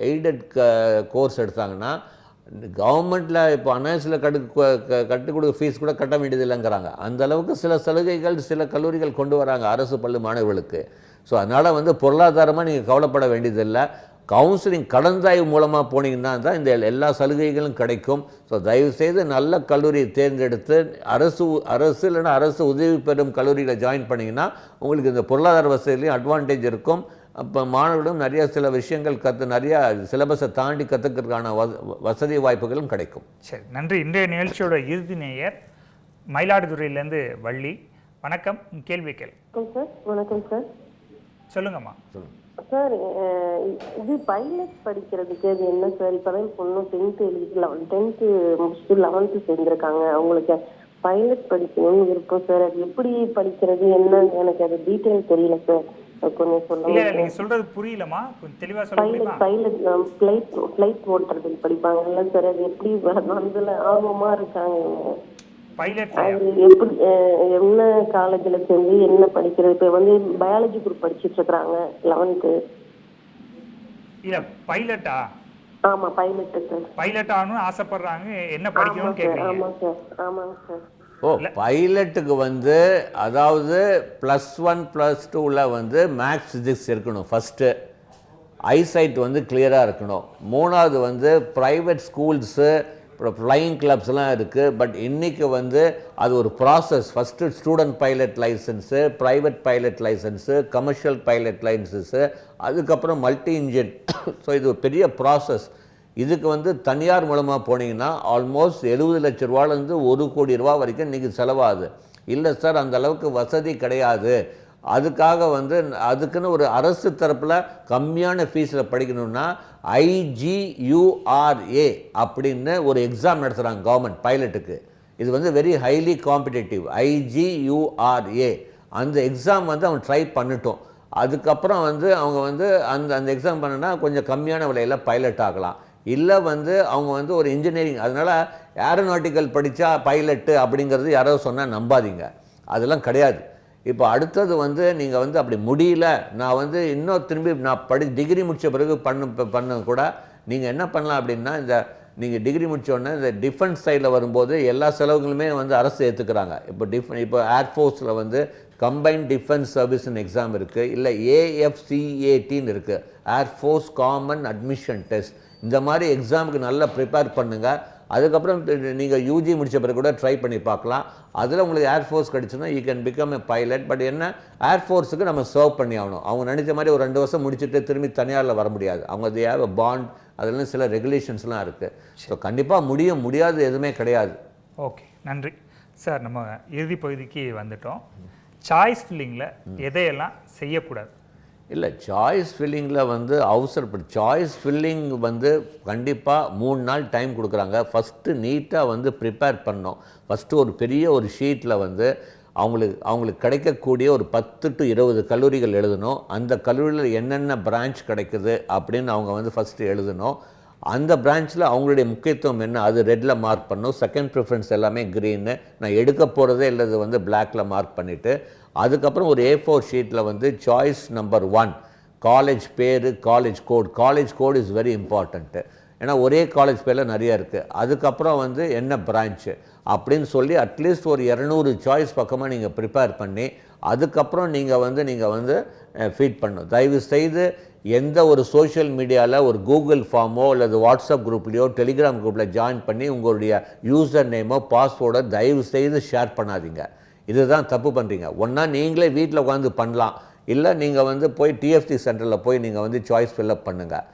Speaker 3: எய்டட் கோர்ஸ் எடுத்தாங்கன்னா கவர்மெண்ட்டில் இப்போ அனாசில் கட்டுக் கொடுக்க ஃபீஸ் கூட கட்ட வேண்டியது இல்லைங்கிறாங்க. அந்த அளவுக்கு சில சலுகைகள் சில கல்லூரிகள் கொண்டு வராங்க அரசு பள்ளி மாணவர்களுக்கு. ஸோ அதனால் வந்து பொருளாதாரமாக நீங்கள் கவலைப்பட வேண்டியதில்லை. கவுன்சிலிங் கலந்தாய்வு மூலமாக போனீங்கன்னா தான் இந்த எல்லா சலுகைகளும் கிடைக்கும். ஸோ தயவுசெய்து நல்ல கல்லூரியை தேர்ந்தெடுத்து அரசு இல்லைன்னா அரசு உதவி பெறும் கல்லூரியில் ஜாயின் பண்ணிங்கன்னா உங்களுக்கு இந்த பொருளாதார வசதியிலையும் அட்வான்டேஜ் இருக்கும். அப்போ மாணவர்களும் நிறைய சில விஷயங்கள் நிறையா சிலபஸை தாண்டி கற்றுக்கிறதுக்கான வசதி வாய்ப்புகளும் கிடைக்கும்.
Speaker 2: சரி, நன்றி. இன்றைய நிகழ்ச்சியோட இறுதி நேயர் மயிலாடுதுறையிலேருந்து வள்ளி. வணக்கம், கேள்வி கேள்.
Speaker 21: சார் வணக்கம் சார்.
Speaker 2: சொல்லுங்கம்மா.
Speaker 21: சார் இது பைலட் படிக்கிறதுக்கு அது என்ன சார்? இப்போதான் பொண்ணு 10th எழுதிட்டு 10th முடிச்சுட்டு 11th சேர்ந்துருக்காங்க. அவங்களுக்கு பைலட் படிக்கணும்னு விருப்பம் சார். அது எப்படி படிக்கிறது என்ன எனக்கு அது டீட்டெயில் தெரியல சார். கொஞ்சம் சொல்லுங்க.
Speaker 2: நீங்க சொல்றது புரியலமா, கொஞ்சம் தெளிவா சொல்ல முடியுமா?
Speaker 21: பைலட் ஃப்ளைட் ஓட்டுறது படிப்பாங்கல்ல சார், அது எப்படி அதுல ஆர்வமா இருக்காங்க.
Speaker 2: பைலட்
Speaker 21: எப்படி என்ன காலேஜ்ல சேர்ந்து என்ன படிக்கிறது? இப்ப வந்து பயாலஜி குரூப் படிச்சிட்டு இருக்காங்க 11th.
Speaker 2: இல்ல பைலட்டா?
Speaker 21: ஆமா பைலட் சார்.
Speaker 2: பைலட் ஆகணும்னு ஆசைப்படுறாங்க, என்ன படிக்கணும்னு கேக்குறீங்க?
Speaker 21: ஆமா சார். ஆமாங்க சார்.
Speaker 3: பைலட்டுக்கு வந்து அதாவது +1 +2ல வந்து மேக்ஸ் ஃபிசிக்ஸ் இருக்கணும் ஃபஸ்ட்டு. ஐசைட் வந்து கிளியராக இருக்கணும். 3வது வந்து ப்ரைவேட் ஸ்கூல்ஸு அப்புறம் ஃப்ளையிங் கிளப்ஸ்லாம் இருக்குது. பட் இன்றைக்கி வந்து அது ஒரு process. First student pilot licence, private pilot licence, commercial pilot licence, அதுக்கப்புறம் மல்டி இன்ஜின். ஸோ இது ஒரு பெரிய ப்ராசஸ். இதுக்கு வந்து தனியார் மூலமாக போனீங்கன்னா ஆல்மோஸ்ட் 70 லட்ச ரூபாலேருந்து 1 கோடி ரூபா வரைக்கும் இன்றைக்கி செலவாகுது. இல்லை சார் அந்த அளவுக்கு வசதி கிடையாது, அதுக்காக வந்து அதுக்குன்னு ஒரு அரசு தரப்பில் கம்மியான ஃபீஸில் படிக்கணும்னா IGURA அப்படின்னு ஒரு எக்ஸாம் நடத்துகிறாங்க கவர்மெண்ட் பைலட்டுக்கு. இது வந்து வெரி ஹைலி காம்படிட்டிவ். IGURA அந்த எக்ஸாம் வந்து அவன் ட்ரை பண்ணிட்டோம். அதுக்கப்புறம் வந்து அவங்க வந்து அந்த எக்ஸாம் பண்ணுனா கொஞ்சம் கம்மியான விலையில் பைலட் ஆகலாம். இல்லை வந்து அவங்க வந்து ஒரு இன்ஜினியரிங், அதனால் ஏரோநாட்டிக்கல் படித்தா பைலட்டு அப்படிங்கிறது யாரோ சொன்னால் நம்பாதீங்க, அதெல்லாம் கிடையாது. இப்போ அடுத்தது வந்து நீங்கள் வந்து அப்படி முடியல, நான் வந்து இன்னும் திரும்பி நான் டிகிரி முடித்த பிறகு பண்ண கூட நீங்கள் என்ன பண்ணலாம் அப்படின்னா, இந்த நீங்கள் டிகிரி முடித்தோடனே இந்த டிஃபென்ஸ் சைடில் வரும்போது எல்லா செலவுகளுமே வந்து அரசு ஏற்றுக்கிறாங்க. இப்போ ஏர்ஃபோர்ஸில் வந்து கம்பைன்ட் டிஃபென்ஸ் சர்வீஸ்னு எக்ஸாம் இருக்குது, இல்லை AFCATன்னு இருக்குது, ஏர்ஃபோர்ஸ் காமன் அட்மிஷன் டெஸ்ட். இந்த மாதிரி எக்ஸாமுக்கு நல்லா ப்ரிப்பேர் பண்ணுங்கள். அதுக்கப்புறம் நீங்கள் யூஜி முடித்த பிறகு கூட ட்ரை பண்ணி பார்க்கலாம். அதில் உங்களுக்கு ஏர்ஃபோர்ஸ் கிடச்சுன்னா you can become a pilot. But என்ன, ஏர்ஃபோர்ஸுக்கு நம்ம சர்வ் பண்ணி ஆகணும். அவங்க நினச்ச மாதிரி ஒரு 2 வருஷம் முடிச்சுட்டு திரும்பி தனியாரில் வர முடியாது. அவங்க அது ஹேவ் அ பாண்ட், அதெல்லாம் சில ரெகுலேஷன்ஸ்லாம் இருக்குது. ஸோ கண்டிப்பாக முடியாது, எதுவுமே கிடையாது.
Speaker 2: ஓகே, நன்றி சார். நம்ம இறுதி பகுதிக்கு வந்துட்டோம். சாய்ஸ் ஃபில்லிங்கில் எதையெல்லாம் செய்யக்கூடாது?
Speaker 3: இல்லை, சாய்ஸ் ஃபில்லிங்கில் வந்து சாய்ஸ் ஃபில்லிங் வந்து கண்டிப்பாக 3 நாள் டைம் கொடுக்குறாங்க. ஃபஸ்ட்டு நீட்டாக வந்து ப்ரிப்பேர் பண்ணோம். ஃபஸ்ட்டு ஒரு பெரிய ஒரு ஷீட்டில் வந்து அவங்களுக்கு கிடைக்கக்கூடிய ஒரு 10 to 20 கல்லூரிகள் எழுதணும். அந்த கல்லூரியில் என்னென்ன பிரான்ச் கிடைக்குது அப்படின்னு அவங்க வந்து ஃபஸ்ட்டு எழுதணும். அந்த பிரான்ச்சில் அவங்களுடைய முக்கியத்துவம் என்ன, அது ரெட்டில் மார்க் பண்ணணும். செகண்ட் ப்ரிஃபரன்ஸ் எல்லாமே க்ரீனு, நான் எடுக்க போகிறதே இல்லது வந்து பிளாக்கில் மார்க் பண்ணிவிட்டு, அதுக்கப்புறம் ஒரு A4 ஷீட்டில் வந்து சாய்ஸ் நம்பர் 1 காலேஜ் பேர், college code is very important. ஏன்னா ஒரே காலேஜ் பேரில் நிறையா இருக்குது. அதுக்கப்புறம் வந்து என்ன பிரான்ச்சு அப்படின்னு சொல்லி அட்லீஸ்ட் ஒரு 200 சாய்ஸ் பக்கமாக நீங்கள் ப்ரிப்பேர் பண்ணி அதுக்கப்புறம் நீங்கள் வந்து ஃபீட் பண்ணணும். தயவு செய்து எந்த ஒரு சோஷியல் மீடியாவில் ஒரு கூகுள் ஃபார்மோ அல்லது வாட்ஸ்அப் குரூப்லேயோ டெலிகிராம் குரூப்பில் ஜாயின் பண்ணி உங்களுடைய யூசர் நேமோ பாஸ்வேர்டோ தயவு செய்து ஷேர் பண்ணாதீங்க. இதுதான் தப்பு பண்ணுறீங்க. ஒன்றா நீங்களே வீட்டில் உட்காந்து பண்ணலாம், இல்லை நீங்கள் வந்து போய் TFT சென்டரில் போய் நீங்கள் வந்து சாய்ஸ் ஃபில்லப் பண்ணுங்கள்.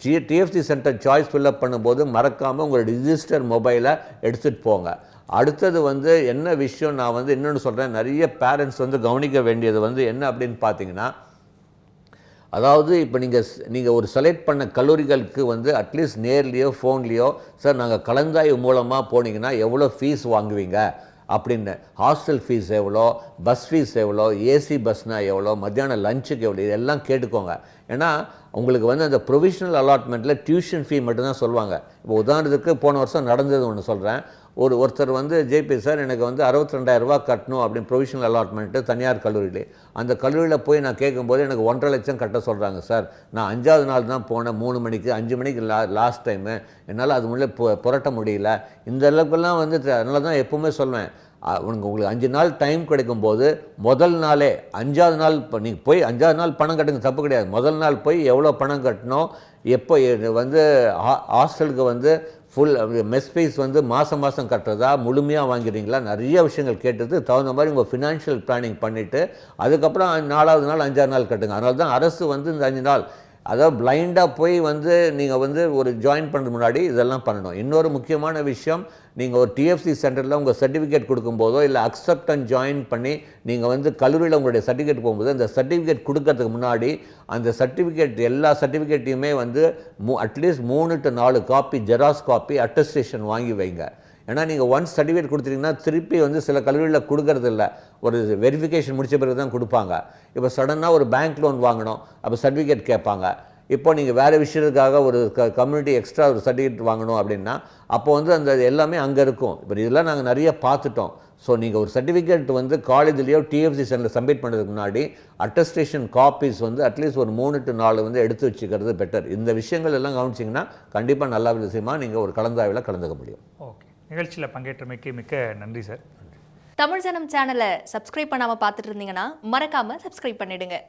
Speaker 3: TFT சென்டர் சாய்ஸ் ஃபில்லப் பண்ணும்போது மறக்காமல் உங்களோட ரிஜிஸ்டர் மொபைலை எடுத்துகிட்டு போங்க. அடுத்தது வந்து என்ன விஷயம் நான் வந்து இன்னொன்று சொல்கிறேன், நிறைய பேரண்ட்ஸ் வந்து கவனிக்க வேண்டியது வந்து என்ன அப்படின்னு பார்த்தீங்கன்னா, அதாவது இப்போ நீங்கள் ஒரு செலக்ட் பண்ண கல்லூரிகளுக்கு வந்து அட்லீஸ்ட் நேர்லேயோ ஃபோன்லேயோ சார் நாங்கள் கலந்தாய்வு மூலமாக போனீங்கன்னா எவ்வளோ ஃபீஸ் வாங்குவீங்க அப்படின்னு, ஹாஸ்டல் ஃபீஸ் எவ்வளோ, பஸ் ஃபீஸ் எவ்வளோ, ஏசி பஸ்னால் எவ்வளோ, மத்தியானம் லஞ்சுக்கு எவ்வளோ, இதெல்லாம் கேட்டுக்கோங்க. ஏன்னா உங்களுக்கு வந்து அந்த ப்ரொவிஷனல் அலாட்மெண்ட்டில் டியூஷன் ஃபீ மட்டும்தான் சொல்லுவாங்க. இப்போ உதாரணத்துக்கு போன வருஷம் நடந்தது ஒன்று சொல்கிறேன். ஒருத்தர் வந்து JP சார் எனக்கு வந்து 62,000 ரூபா கட்டணும் அப்படின்னு ப்ரொவிஷனல் அலாட்மெண்ட்டு தனியார் கல்லூரியிலே. அந்த கல்லூரியில் போய் நான் கேட்கும்போது எனக்கு 1.5 லட்சம் கட்ட சொல்கிறாங்க. சார் நான் 5வது நாள் தான் போனேன், 3 மணிக்கு 5 மணிக்கு லாஸ்ட் டைமு, என்னால் அது முன்னே புரட்ட முடியல. இந்த அளவுக்குலாம் வந்து அதனால தான் எப்போவுமே சொல்லுவேன், உங்களுக்கு 5 நாள் டைம் கிடைக்கும்போது முதல் நாளே 5ஆவது நாள் நீங்கள் போய் 5ஆவது நாள் பணம் கட்டுங்க, தப்பு கிடையாது. முதல் நாள் போய் எவ்வளோ பணம் கட்டணும், எப்போ வந்து ஹாஸ்டலுக்கு வந்து ஃபுல் மெஸ் ஃபீஸ் வந்து மாதம் கட்டுறதா, முழுமையாக வாங்கிறீங்களா, நிறைய விஷயங்கள் கேட்டது தகுந்த மாதிரி உங்கள் ஃபினான்ஷியல் பிளானிங் பண்ணிவிட்டு அதுக்கப்புறம் 4ஆவது நாள் 5ஆவது நாள் கட்டுங்க. அதனால தான் அரசு வந்து இந்த 5 நாள் அதாவது பிளைண்டாக போய் வந்து நீங்கள் வந்து ஒரு ஜாயின் பண்ணுறது முன்னாடி இதெல்லாம் பண்ணணும். இன்னொரு முக்கியமான விஷயம், நீங்கள் ஒரு டிஎஃப்சி சென்டரில் உங்கள் சர்டிஃபிகேட் கொடுக்கும்போதோ இல்லை அக்செப்ட் அண்ட் ஜாயின் பண்ணி நீங்கள் வந்து கல்லூரியில் உங்களுடைய சர்டிஃபிகேட் போகும்போது அந்த சர்டிஃபிகேட் கொடுக்கறதுக்கு முன்னாடி அந்த சர்டிஃபிகேட் எல்லா சர்டிஃபிகேட்டையுமே வந்து at least 3 to 4 copy xerox copy attestation வாங்கி வைங்க. ஏன்னா நீங்கள் ஒன்ஸ் சர்டிஃபிகேட் கொடுத்துட்டிங்கன்னா திருப்பி வந்து சில கல்லூரியில் கொடுக்கறது இல்லை, ஒரு வெரிஃபிகேஷன் முடித்த பிறகு தான் கொடுப்பாங்க. இப்போ சடனாக ஒரு பேங்க் லோன் வாங்கணும், அப்போ சர்டிஃபிகேட் கேட்பாங்க. இப்போ நீங்கள் வேறு விஷயத்துக்காக ஒரு கம்யூனிட்டி எக்ஸ்ட்ரா ஒரு சர்டிஃபிகேட் வாங்கணும் அப்படின்னா அப்போ வந்து அந்த எல்லாமே அங்கே இருக்கும். இப்போ இதெல்லாம் நாங்கள் நிறைய பார்த்துட்டோம். ஸோ நீங்கள் ஒரு சர்டிஃபிகேட் வந்து காலேஜ்லேயோ டிஎஃப்சி சென்டரில் சப்மிட் பண்ணுறதுக்கு முன்னாடி அட்டஸ்டேஷன் காப்பீஸ் வந்து அட்லீஸ்ட் ஒரு 3 to 4 வந்து எடுத்து வச்சுக்கிறது பெட்டர். இந்த விஷயங்கள் எல்லாம் கவனிச்சிங்கன்னா கண்டிப்பாக நல்ல விஷயமாக நீங்கள் ஒரு கலந்தாய்வில் கலந்துக்க முடியும்.
Speaker 2: ஓகே, நிகழ்ச்சியில் பங்கேற்றமைக்கு மிக்க நன்றி சார்.
Speaker 1: தமிழ் ஜனம் சேனலை சப்ஸ்கிரைப் பண்ணாமல் பார்த்துட்டு இருந்தீங்கன்னா மறக்காமல் சப்ஸ்கிரைப் பண்ணிடுங்க.